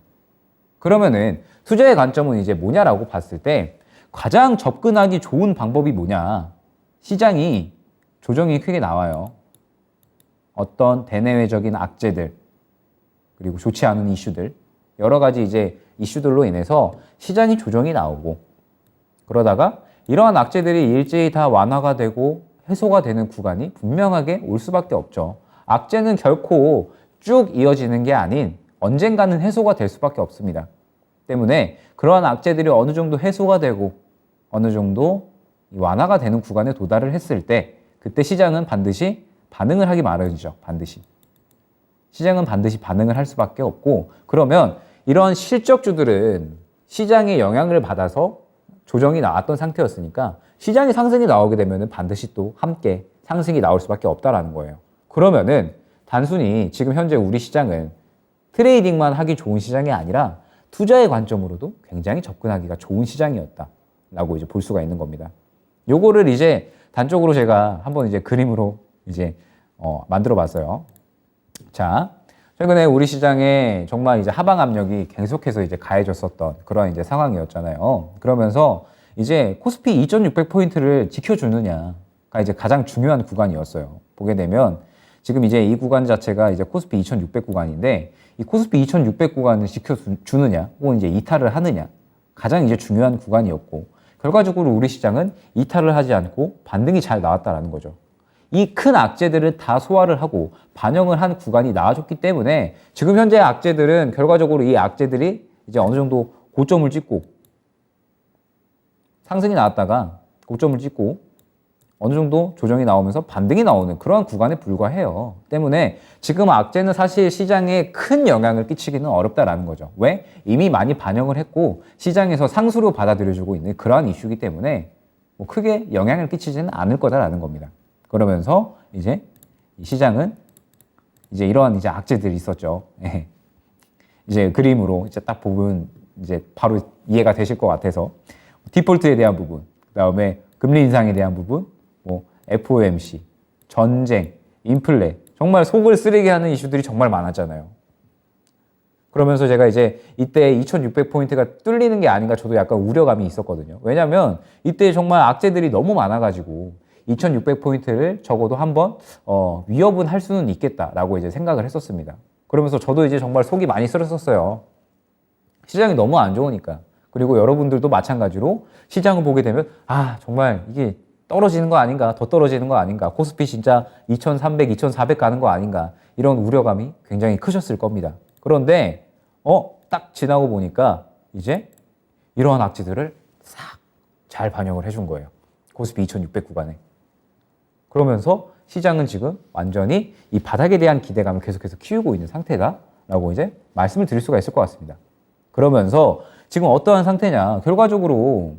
그러면은 투자의 관점은 이제 뭐냐라고 봤을 때 가장 접근하기 좋은 방법이 뭐냐? 시장이 조정이 크게 나와요. 어떤 대내외적인 악재들 그리고 좋지 않은 이슈들 여러 가지 이제 이슈들로 인해서 시장이 조정이 나오고 그러다가 이러한 악재들이 일제히 다 완화가 되고 해소가 되는 구간이 분명하게 올 수밖에 없죠. 악재는 결코 쭉 이어지는 게 아닌 언젠가는 해소가 될 수밖에 없습니다. 때문에 그러한 악재들이 어느 정도 해소가 되고 어느 정도 완화가 되는 구간에 도달을 했을 때 그때 시장은 반드시 반응을 하기 마련이죠. 반드시. 시장은 반드시 반응을 할 수밖에 없고 그러면 이런 실적주들은 시장의 영향을 받아서 조정이 나왔던 상태였으니까 시장이 상승이 나오게 되면 반드시 또 함께 상승이 나올 수밖에 없다라는 거예요. 그러면은 단순히 지금 현재 우리 시장은 트레이딩만 하기 좋은 시장이 아니라 투자의 관점으로도 굉장히 접근하기가 좋은 시장이었다라고 이제 볼 수가 있는 겁니다. 요거를 이제 단적으로 제가 한번 이제 그림으로 이제 만들어 봤어요. 자, 최근에 우리 시장에 정말 이제 하방 압력이 계속해서 이제 가해졌었던 그런 이제 상황이었잖아요. 그러면서 이제 코스피 2,600포인트를 지켜주느냐가 이제 가장 중요한 구간이었어요. 보게 되면 지금 이제 이 구간 자체가 이제 코스피 2,600 구간인데 이 코스피 2,600 구간을 지켜주느냐 혹은 이제 이탈을 하느냐 가장 이제 중요한 구간이었고 결과적으로 우리 시장은 이탈을 하지 않고 반등이 잘 나왔다라는 거죠. 이 큰 악재들을 다 소화를 하고 반영을 한 구간이 나와줬기 때문에 지금 현재 악재들은 결과적으로 이 악재들이 이제 어느 정도 고점을 찍고 상승이 나왔다가 고점을 찍고 어느 정도 조정이 나오면서 반등이 나오는 그러한 구간에 불과해요. 때문에 지금 악재는 사실 시장에 큰 영향을 끼치기는 어렵다라는 거죠. 왜? 이미 많이 반영을 했고 시장에서 상수로 받아들여주고 있는 그러한 이슈이기 때문에 뭐 크게 영향을 끼치지는 않을 거다라는 겁니다. 그러면서 이제 시장은 이제 이러한 이제 악재들이 있었죠. 이제 그림으로 이제 딱 보면 이제 바로 이해가 되실 것 같아서 디폴트에 대한 부분, 그다음에 금리 인상에 대한 부분, 뭐 FOMC, 전쟁, 인플레 정말 속을 쓰리게 하는 이슈들이 정말 많았잖아요. 그러면서 제가 이제 이때 2,600포인트가 뚫리는 게 아닌가 저도 약간 우려감이 있었거든요. 왜냐하면 이때 정말 악재들이 너무 많아가지고 2,600포인트를 적어도 한번 위협은 할 수는 있겠다라고 이제 생각을 했었습니다. 그러면서 저도 이제 정말 속이 많이 쓰렸었어요. 시장이 너무 안 좋으니까. 그리고 여러분들도 마찬가지로 시장을 보게 되면 아 정말 이게 떨어지는 거 아닌가, 더 떨어지는 거 아닌가, 코스피 진짜 2,300, 2,400 가는 거 아닌가 이런 우려감이 굉장히 크셨을 겁니다. 그런데 딱 지나고 보니까 이제 이러한 악재들을 싹 잘 반영을 해준 거예요. 코스피 2,600 구간에. 그러면서 시장은 지금 완전히 이 바닥에 대한 기대감을 계속해서 키우고 있는 상태다라고 이제 말씀을 드릴 수가 있을 것 같습니다. 그러면서 지금 어떠한 상태냐? 결과적으로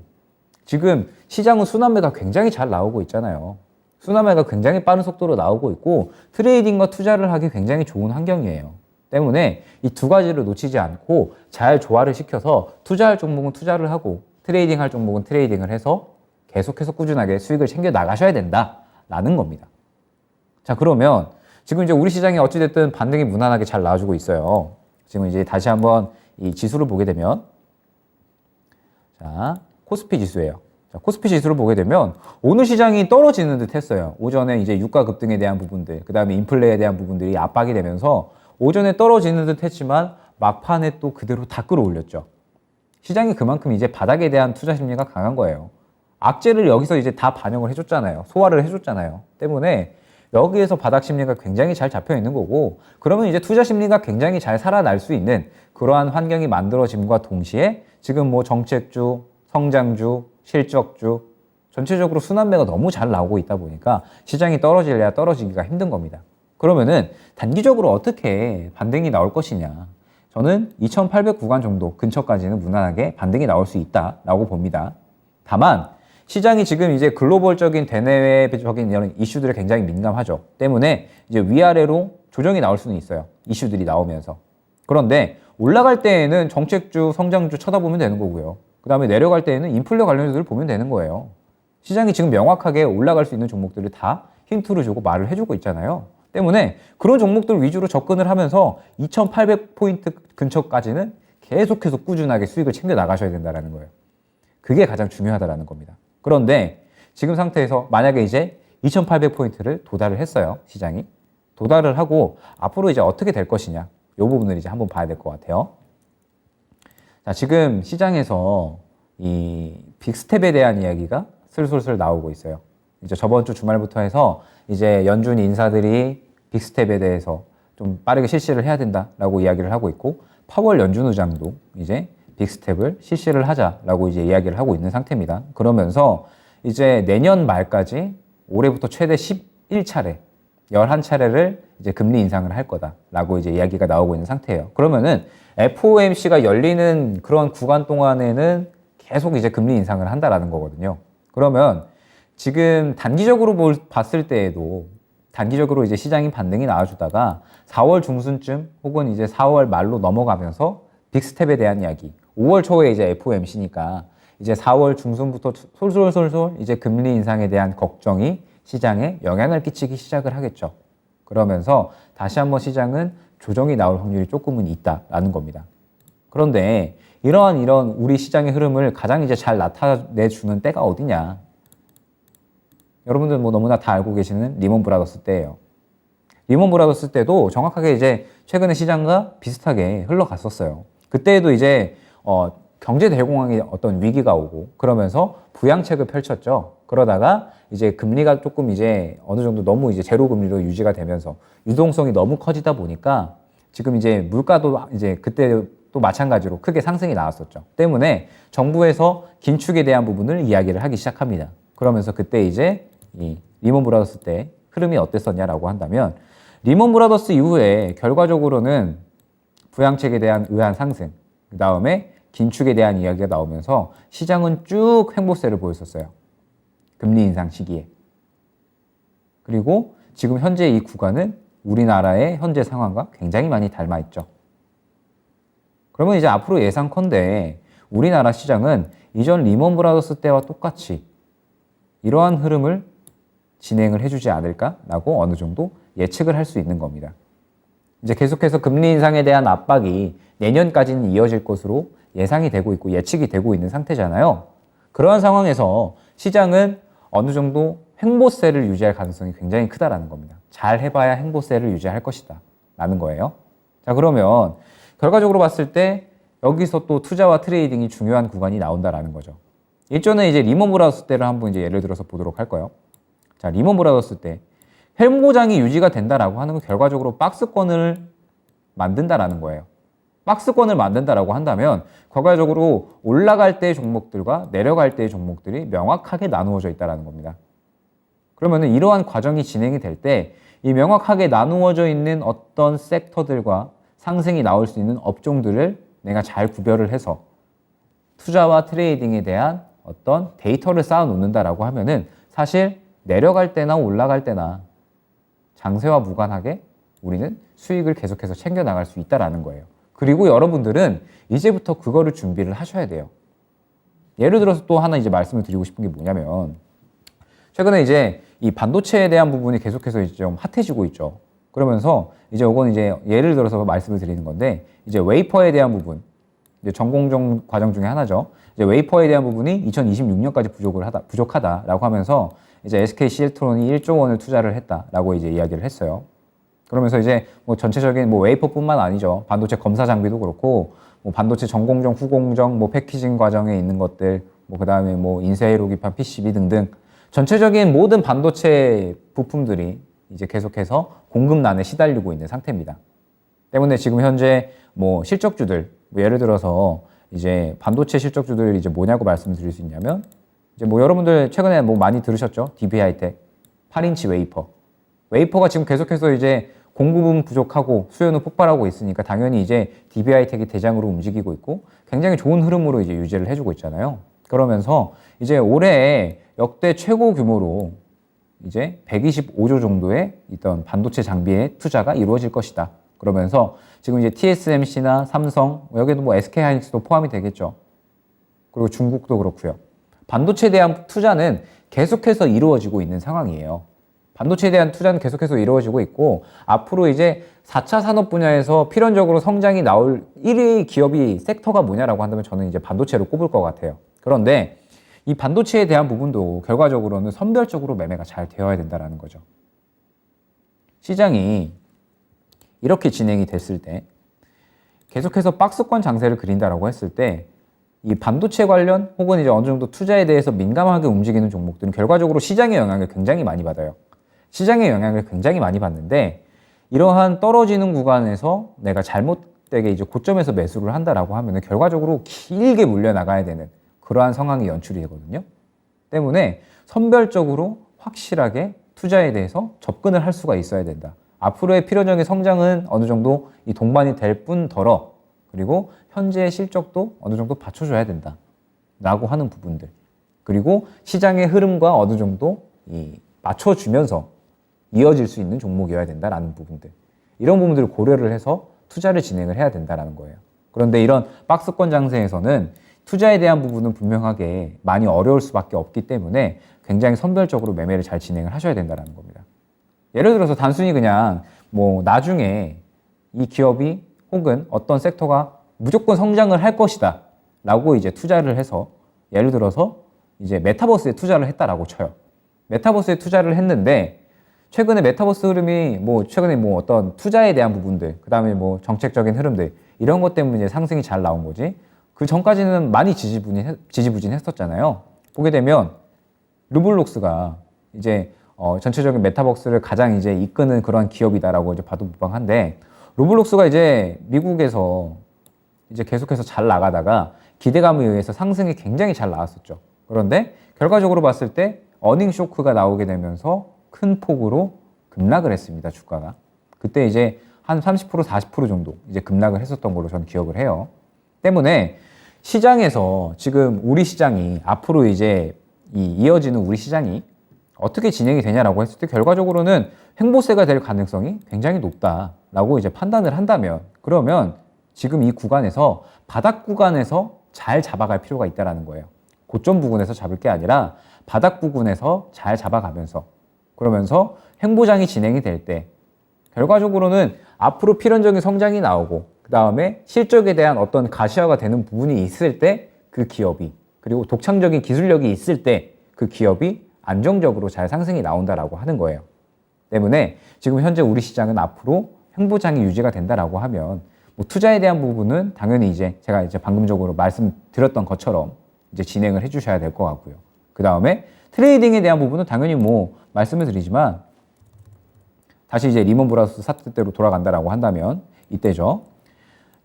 지금 시장은 순환매가 굉장히 잘 나오고 있잖아요. 순환매가 굉장히 빠른 속도로 나오고 있고 트레이딩과 투자를 하기 굉장히 좋은 환경이에요. 때문에 이 두 가지를 놓치지 않고 잘 조화를 시켜서 투자할 종목은 투자를 하고 트레이딩 할 종목은 트레이딩을 해서 계속해서 꾸준하게 수익을 챙겨 나가셔야 된다라는 겁니다. 자, 그러면 지금 이제 우리 시장이 어찌됐든 반등이 무난하게 잘 나와주고 있어요. 지금 이제 다시 한번 이 지수를 보게 되면 자, 코스피 지수예요. 자, 코스피 지수를 보게 되면 오늘 시장이 떨어지는 듯 했어요. 오전에 이제 유가 급등에 대한 부분들, 그 다음에 인플레에 대한 부분들이 압박이 되면서 오전에 떨어지는 듯 했지만 막판에 또 그대로 다 끌어올렸죠. 시장이 그만큼 이제 바닥에 대한 투자 심리가 강한 거예요. 악재를 여기서 이제 다 반영을 해줬잖아요. 소화를 해줬잖아요. 때문에 여기에서 바닥 심리가 굉장히 잘 잡혀 있는 거고 그러면 이제 투자 심리가 굉장히 잘 살아날 수 있는 그러한 환경이 만들어짐과 동시에 지금 뭐 정책주, 성장주, 실적주 전체적으로 순환매가 너무 잘 나오고 있다 보니까 시장이 떨어질래야 떨어지기가 힘든 겁니다. 그러면은 단기적으로 어떻게 반등이 나올 것이냐? 저는 2,800 구간 정도 근처까지는 무난하게 반등이 나올 수 있다라고 봅니다. 다만 시장이 지금 이제 글로벌적인 대내외적인 이런 이슈들에 굉장히 민감하죠. 때문에 이제 위아래로 조정이 나올 수는 있어요. 이슈들이 나오면서. 그런데 올라갈 때에는 정책주, 성장주 쳐다보면 되는 거고요. 그 다음에 내려갈 때에는 인플레 관련주들을 보면 되는 거예요. 시장이 지금 명확하게 올라갈 수 있는 종목들을 다 힌트를 주고 말을 해주고 있잖아요. 때문에 그런 종목들 위주로 접근을 하면서 2,800포인트 근처까지는 계속해서 꾸준하게 수익을 챙겨 나가셔야 된다는 거예요. 그게 가장 중요하다는 겁니다. 그런데 지금 상태에서 만약에 이제 2,800포인트를 도달을 했어요. 시장이. 도달을 하고 앞으로 이제 어떻게 될 것이냐. 이 부분을 이제 한번 봐야 될 것 같아요. 자, 지금 시장에서 이 빅스텝에 대한 이야기가 슬슬슬 나오고 있어요. 이제 저번 주 주말부터 해서 이제 연준 인사들이 빅스텝에 대해서 좀 빠르게 실시를 해야 된다라고 이야기를 하고 있고 파월 연준 의장도 이제 빅스텝을 실시를 하자라고 이제 이야기를 하고 있는 상태입니다. 그러면서 이제 내년 말까지 올해부터 최대 11차례, 11차례를 이제 금리 인상을 할 거다라고 이제 이야기가 나오고 있는 상태예요. 그러면은 FOMC가 열리는 그런 구간 동안에는 계속 이제 금리 인상을 한다라는 거거든요. 그러면 지금 단기적으로 봤을 때에도 단기적으로 이제 시장이 반등이 나와주다가 4월 중순쯤 혹은 이제 4월 말로 넘어가면서 빅스텝에 대한 이야기 5월 초에 이제 FOMC니까 이제 4월 중순부터 솔솔솔솔 이제 금리 인상에 대한 걱정이 시장에 영향을 끼치기 시작을 하겠죠. 그러면서 다시 한번 시장은 조정이 나올 확률이 조금은 있다라는 겁니다. 그런데 이런 우리 시장의 흐름을 가장 이제 잘 나타내주는 때가 어디냐? 여러분들 뭐 너무나 다 알고 계시는 리먼 브라더스 때예요. 리먼 브라더스 때도 정확하게 이제 최근에 시장과 비슷하게 흘러갔었어요. 그때에도 이제 경제 대공황의 어떤 위기가 오고 그러면서 부양책을 펼쳤죠. 그러다가 이제 금리가 조금 이제 어느 정도 너무 이제 제로 금리로 유지가 되면서 유동성이 너무 커지다 보니까 지금 이제 물가도 이제 그때 또 마찬가지로 크게 상승이 나왔었죠. 때문에 정부에서 긴축에 대한 부분을 이야기를 하기 시작합니다. 그러면서 그때 이제 이 리먼 브라더스 때 흐름이 어땠었냐라고 한다면 리먼 브라더스 이후에 결과적으로는 부양책에 대한 의한 상승, 그 다음에 긴축에 대한 이야기가 나오면서 시장은 쭉 횡보세를 보였었어요. 금리 인상 시기에. 그리고 지금 현재 이 구간은 우리나라의 현재 상황과 굉장히 많이 닮아 있죠. 그러면 이제 앞으로 예상컨대 우리나라 시장은 이전 리먼 브라더스 때와 똑같이 이러한 흐름을 진행을 해주지 않을까라고 어느 정도 예측을 할 수 있는 겁니다. 이제 계속해서 금리 인상에 대한 압박이 내년까지는 이어질 것으로 예상이 되고 있고 예측이 되고 있는 상태잖아요. 그러한 상황에서 시장은 어느 정도 횡보세를 유지할 가능성이 굉장히 크다라는 겁니다. 잘 해봐야 횡보세를 유지할 것이다 라는 거예요. 자, 그러면 결과적으로 봤을 때 여기서 또 투자와 트레이딩이 중요한 구간이 나온다라는 거죠. 일전에 이제 리먼 브라더스 때를 한번 이제 예를 들어서 보도록 할까요? 자, 리먼 브라더스 때 횡보장이 유지가 된다라고 하는 건 결과적으로 박스권을 만든다라는 거예요. 박스권을 만든다라고 한다면 결과적으로 올라갈 때의 종목들과 내려갈 때의 종목들이 명확하게 나누어져 있다는 겁니다. 그러면 이러한 과정이 진행이 될 때 이 명확하게 나누어져 있는 어떤 섹터들과 상승이 나올 수 있는 업종들을 내가 잘 구별을 해서 투자와 트레이딩에 대한 어떤 데이터를 쌓아 놓는다라고 하면은 사실 내려갈 때나 올라갈 때나 장세와 무관하게 우리는 수익을 계속해서 챙겨 나갈 수 있다라는 거예요. 그리고 여러분들은 이제부터 그거를 준비를 하셔야 돼요. 예를 들어서 또 하나 이제 말씀을 드리고 싶은 게 뭐냐면 최근에 이제 이 반도체에 대한 부분이 계속해서 이제 좀 핫해지고 있죠. 그러면서 이제 이건 이제 예를 들어서 말씀을 드리는 건데 이제 웨이퍼에 대한 부분 이제 전공정 과정 중에 하나죠. 이제 웨이퍼에 대한 부분이 2026년까지 부족하다라고 하면서 이제 SK 시엘트론이 1조 원을 투자를 했다라고 이제 이야기를 했어요. 그러면서 이제 뭐 전체적인 뭐 웨이퍼뿐만 아니죠. 반도체 검사 장비도 그렇고 뭐 반도체 전공정, 후공정, 뭐 패키징 과정에 있는 것들, 뭐 그다음에 뭐 인쇄로 기판 PCB 등등 전체적인 모든 반도체 부품들이 이제 계속해서 공급난에 시달리고 있는 상태입니다. 때문에 지금 현재 뭐 실적주들, 뭐 예를 들어서 이제 반도체 실적주들 이제 뭐냐고 말씀드릴 수 있냐면 이제 뭐 여러분들 최근에 뭐 많이 들으셨죠? DB하이텍 8인치 웨이퍼. 웨이퍼가 지금 계속해서 이제 공급은 부족하고 수요는 폭발하고 있으니까 당연히 이제 DB하이텍이 대장으로 움직이고 있고 굉장히 좋은 흐름으로 이제 유지를 해주고 있잖아요. 그러면서 이제 올해 역대 최고 규모로 이제 125조 정도의 있던 반도체 장비의 투자가 이루어질 것이다. 그러면서 지금 이제 TSMC나 삼성, 여기도 뭐 SK하이닉스도 포함이 되겠죠. 그리고 중국도 그렇고요. 반도체에 대한 투자는 계속해서 이루어지고 있는 상황이에요. 반도체에 대한 투자는 계속해서 이루어지고 있고 앞으로 이제 4차 산업 분야에서 필연적으로 성장이 나올 1위 기업이 섹터가 뭐냐라고 한다면 저는 이제 반도체로 꼽을 것 같아요. 그런데 이 반도체에 대한 부분도 결과적으로는 선별적으로 매매가 잘 되어야 된다는 거죠. 시장이 이렇게 진행이 됐을 때 계속해서 박스권 장세를 그린다라고 했을 때 이 반도체 관련 혹은 이제 어느 정도 투자에 대해서 민감하게 움직이는 종목들은 결과적으로 시장의 영향을 굉장히 많이 받아요. 시장의 영향을 굉장히 많이 받는데 이러한 떨어지는 구간에서 내가 잘못되게 이제 고점에서 매수를 한다라고 하면 결과적으로 길게 물려나가야 되는 그러한 상황이 연출이 되거든요. 때문에 선별적으로 확실하게 투자에 대해서 접근을 할 수가 있어야 된다. 앞으로의 필연적인 성장은 어느 정도 이 동반이 될 뿐더러 그리고 현재의 실적도 어느 정도 받쳐줘야 된다. 라고 하는 부분들. 그리고 시장의 흐름과 어느 정도 맞춰주면서 이어질 수 있는 종목이어야 된다라는 부분들. 이런 부분들을 고려를 해서 투자를 진행을 해야 된다는 거예요. 그런데 이런 박스권 장세에서는 투자에 대한 부분은 분명하게 많이 어려울 수밖에 없기 때문에 굉장히 선별적으로 매매를 잘 진행을 하셔야 된다는 겁니다. 예를 들어서 단순히 그냥 뭐 나중에 이 기업이 혹은 어떤 섹터가 무조건 성장을 할 것이다 라고 이제 투자를 해서, 예를 들어서 이제 메타버스에 투자를 했다라고 쳐요. 메타버스에 투자를 했는데 최근에 메타버스 흐름이 최근에 어떤 투자에 대한 부분들, 그 다음에 정책적인 흐름들, 이런 것 때문에 이제 상승이 잘 나온 거지. 그 전까지는 많이 지지부진했었잖아요. 보게 되면 르블록스가 이제 전체적인 메타버스를 가장 이제 이끄는 그런 기업이다라고 이제 봐도 무방한데, 로블록스가 이제 미국에서 이제 계속해서 잘 나가다가 기대감에 의해서 상승이 굉장히 잘 나왔었죠. 그런데 결과적으로 봤을 때 어닝 쇼크가 나오게 되면서 큰 폭으로 급락을 했습니다, 주가가. 그때 이제 한 30%, 40% 정도 이제 급락을 했었던 걸로 저는 기억을 해요. 때문에 시장에서 지금 우리 시장이 앞으로 이제 이어지는 우리 시장이 어떻게 진행이 되냐라고 했을 때 결과적으로는 횡보세가 될 가능성이 굉장히 높다라고 이제 판단을 한다면, 그러면 지금 이 구간에서 바닥 구간에서 잘 잡아갈 필요가 있다라는 거예요. 고점 부근에서 잡을 게 아니라 바닥 부근에서 잘 잡아가면서, 그러면서 횡보장이 진행이 될 때 결과적으로는 앞으로 필연적인 성장이 나오고 그 다음에 실적에 대한 어떤 가시화가 되는 부분이 있을 때 그 기업이, 그리고 독창적인 기술력이 있을 때 그 기업이 안정적으로 잘 상승이 나온다라고 하는 거예요. 때문에 지금 현재 우리 시장은 앞으로 횡보장이 유지가 된다라고 하면 투자에 대한 부분은 당연히 이제 제가 이제 방금적으로 말씀드렸던 것처럼 이제 진행을 해주셔야 될 것 같고요. 그 다음에 트레이딩에 대한 부분은 당연히 말씀을 드리지만 다시 이제 리먼 브라더스 사태 때로 돌아간다라고 한다면 이때죠.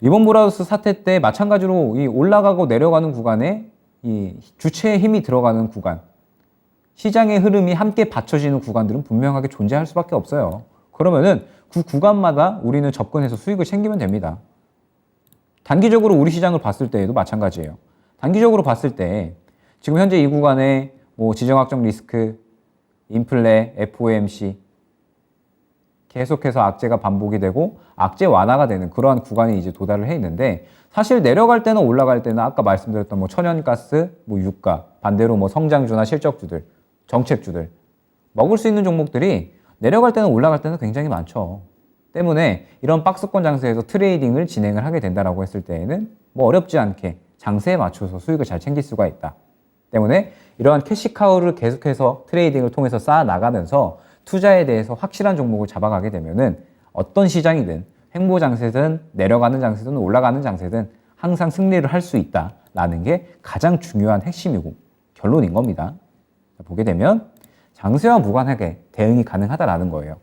리먼 브라더스 사태 때 마찬가지로 이 올라가고 내려가는 구간에 이 주체의 힘이 들어가는 구간, 시장의 흐름이 함께 받쳐지는 구간들은 분명하게 존재할 수밖에 없어요. 그러면은 그 구간마다 우리는 접근해서 수익을 챙기면 됩니다. 단기적으로 우리 시장을 봤을 때에도 마찬가지예요. 단기적으로 봤을 때 지금 현재 이 구간에 지정학적 리스크, 인플레, FOMC 계속해서 악재가 반복이 되고 악재 완화가 되는 그러한 구간에 이제 도달을 해 있는데, 사실 내려갈 때는 올라갈 때는 아까 말씀드렸던 천연가스, 유가, 반대로 성장주나 실적주들, 정책주들, 먹을 수 있는 종목들이 내려갈 때는 올라갈 때는 굉장히 많죠. 때문에 이런 박스권 장세에서 트레이딩을 진행을 하게 된다라고 했을 때에는 어렵지 않게 장세에 맞춰서 수익을 잘 챙길 수가 있다. 때문에 이러한 캐시카우를 계속해서 트레이딩을 통해서 쌓아 나가면서 투자에 대해서 확실한 종목을 잡아가게 되면은 어떤 시장이든 횡보 장세든 내려가는 장세든 올라가는 장세든 항상 승리를 할 수 있다라는 게 가장 중요한 핵심이고 결론인 겁니다. 보게 되면 장세와 무관하게 대응이 가능하다라는 거예요.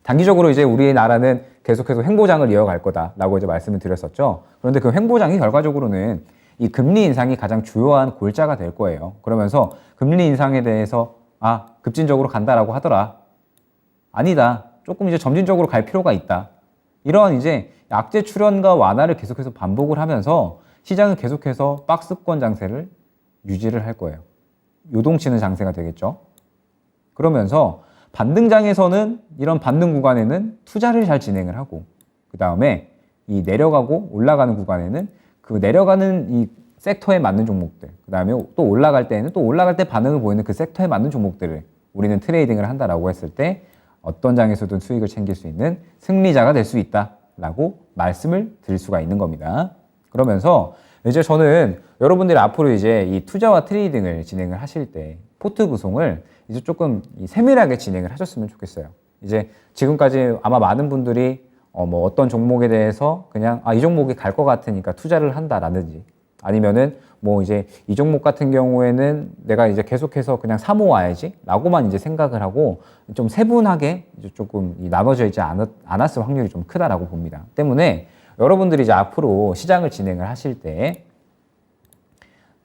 단기적으로 이제 우리나라는 계속해서 횡보장을 이어갈 거다라고 이제 말씀을 드렸었죠. 그런데 그 횡보장이 결과적으로는 이 금리 인상이 가장 주요한 골자가 될 거예요. 그러면서 금리 인상에 대해서 급진적으로 간다라고 하더라. 아니다. 조금 이제 점진적으로 갈 필요가 있다. 이러한 이제 악재 출현과 완화를 계속해서 반복을 하면서 시장은 계속해서 박스권 장세를 유지를 할 거예요. 요동치는 장세가 되겠죠. 그러면서 반등장에서는 이런 반등 구간에는 투자를 잘 진행을 하고, 그 다음에 이 내려가고 올라가는 구간에는 그 내려가는 이 섹터에 맞는 종목들, 그 다음에 또 올라갈 때에는 또 올라갈 때 반응을 보이는 그 섹터에 맞는 종목들을 우리는 트레이딩을 한다라고 했을 때 어떤 장에서든 수익을 챙길 수 있는 승리자가 될 수 있다라고 말씀을 드릴 수가 있는 겁니다. 그러면서 이제 저는 여러분들이 앞으로 이제 이 투자와 트레이딩을 진행을 하실 때 포트 구성을 이제 조금 세밀하게 진행을 하셨으면 좋겠어요. 이제 지금까지 아마 많은 분들이 어떤 종목에 대해서 그냥 이 종목이 갈 것 같으니까 투자를 한다라든지, 아니면은 이제 이 종목 같은 경우에는 내가 이제 계속해서 그냥 사모아야지 라고만 이제 생각을 하고 좀 세분하게 이제 조금 나눠져 있지 않았을 확률이 좀 크다라고 봅니다. 때문에 여러분들이 이제 앞으로 시장을 진행을 하실 때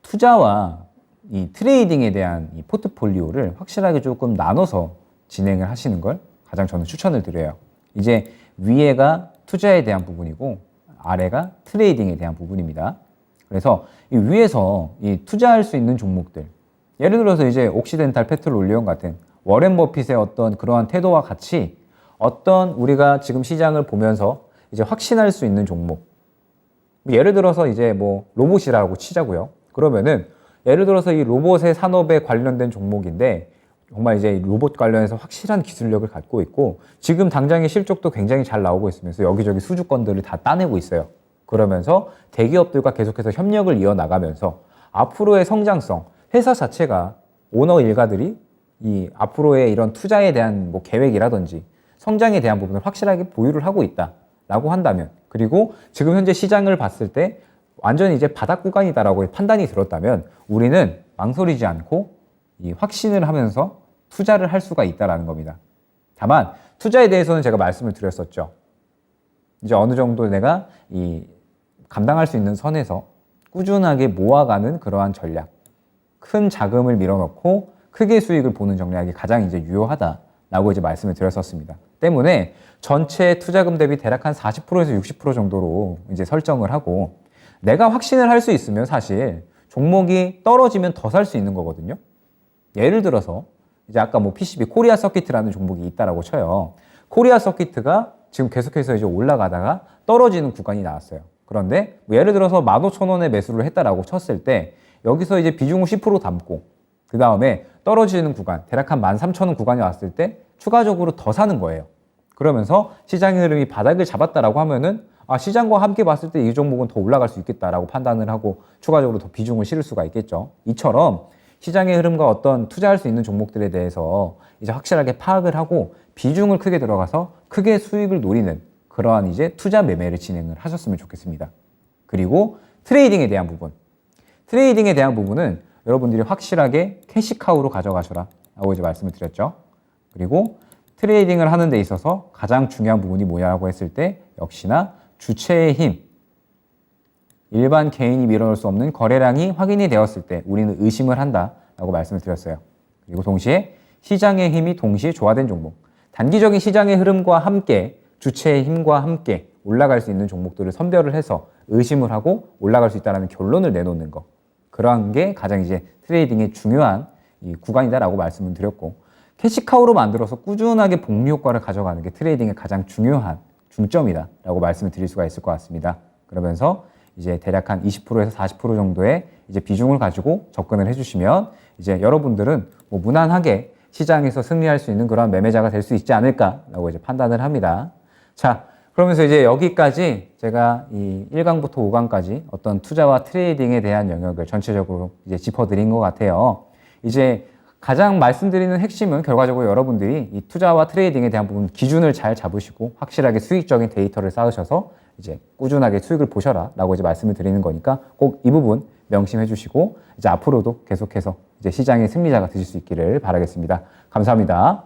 투자와 이 트레이딩에 대한 이 포트폴리오를 확실하게 조금 나눠서 진행을 하시는 걸 가장 저는 추천을 드려요. 이제 위에가 투자에 대한 부분이고 아래가 트레이딩에 대한 부분입니다. 그래서 이 위에서 이 투자할 수 있는 종목들, 예를 들어서 이제 옥시덴탈 페트롤리움 같은 워렌 버핏의 어떤 그러한 태도와 같이 어떤 우리가 지금 시장을 보면서 이제 확신할 수 있는 종목, 예를 들어서 이제 로봇이라고 치자고요. 그러면은 예를 들어서 이 로봇의 산업에 관련된 종목인데 정말 이제 로봇 관련해서 확실한 기술력을 갖고 있고 지금 당장의 실적도 굉장히 잘 나오고 있으면서 여기저기 수주권들을 다 따내고 있어요. 그러면서 대기업들과 계속해서 협력을 이어나가면서 앞으로의 성장성, 회사 자체가 오너 일가들이 이 앞으로의 이런 투자에 대한 뭐 계획이라든지 성장에 대한 부분을 확실하게 보유를 하고 있다라고 한다면, 그리고 지금 현재 시장을 봤을 때 완전히 이제 바닥 구간이다라고 판단이 들었다면 우리는 망설이지 않고 이 확신을 하면서 투자를 할 수가 있다라는 겁니다. 다만 투자에 대해서는 제가 말씀을 드렸었죠. 이제 어느 정도 내가 이 감당할 수 있는 선에서 꾸준하게 모아가는 그러한 전략, 큰 자금을 밀어넣고 크게 수익을 보는 전략이 가장 이제 유효하다라고 이제 말씀을 드렸었습니다. 때문에 전체 투자금 대비 대략 한 40%에서 60% 정도로 이제 설정을 하고, 내가 확신을 할 수 있으면 사실 종목이 떨어지면 더 살 수 있는 거거든요. 예를 들어서 이제 아까 뭐 PCB 코리아 서킷이라는 종목이 있다라고 쳐요. 코리아 서킷가 지금 계속해서 이제 올라가다가 떨어지는 구간이 나왔어요. 그런데 뭐 예를 들어서 15,000원에 매수를 했다라고 쳤을 때 여기서 이제 비중을 10% 담고 그 다음에 떨어지는 구간, 대략 한 13,000원 구간이 왔을 때 추가적으로 더 사는 거예요. 그러면서 시장의 흐름이 바닥을 잡았다라고 하면은 시장과 함께 봤을 때 이 종목은 더 올라갈 수 있겠다라고 판단을 하고 추가적으로 더 비중을 실을 수가 있겠죠. 이처럼 시장의 흐름과 어떤 투자할 수 있는 종목들에 대해서 이제 확실하게 파악을 하고 비중을 크게 들어가서 크게 수익을 노리는 그러한 이제 투자 매매를 진행을 하셨으면 좋겠습니다. 그리고 트레이딩에 대한 부분. 트레이딩에 대한 부분은 여러분들이 확실하게 캐시카우로 가져가셔라 라고 이제 말씀을 드렸죠. 그리고 트레이딩을 하는 데 있어서 가장 중요한 부분이 뭐냐고 했을 때 역시나 주체의 힘, 일반 개인이 밀어넣을 수 없는 거래량이 확인이 되었을 때 우리는 의심을 한다라고 말씀을 드렸어요. 그리고 동시에 시장의 힘이 동시에 조화된 종목, 단기적인 시장의 흐름과 함께 주체의 힘과 함께 올라갈 수 있는 종목들을 선별을 해서 의심을 하고 올라갈 수 있다는 결론을 내놓는 것, 그러한 게 가장 이제 트레이딩의 중요한 이 구간이다라고 말씀을 드렸고, 캐시카우로 만들어서 꾸준하게 복리 효과를 가져가는 게 트레이딩의 가장 중요한 중점이다라고 말씀을 드릴 수가 있을 것 같습니다. 그러면서 이제 대략 한 20%에서 40% 정도의 이제 비중을 가지고 접근을 해주시면 이제 여러분들은 뭐 무난하게 시장에서 승리할 수 있는 그런 매매자가 될 수 있지 않을까라고 이제 판단을 합니다. 자, 그러면서 이제 여기까지 제가 이 1강부터 5강까지 어떤 투자와 트레이딩에 대한 영역을 전체적으로 이제 짚어드린 것 같아요. 이제 가장 말씀드리는 핵심은 결과적으로 여러분들이 이 투자와 트레이딩에 대한 부분 기준을 잘 잡으시고 확실하게 수익적인 데이터를 쌓으셔서 이제 꾸준하게 수익을 보셔라 라고 이제 말씀을 드리는 거니까 꼭 이 부분 명심해 주시고 이제 앞으로도 계속해서 이제 시장의 승리자가 되실 수 있기를 바라겠습니다. 감사합니다.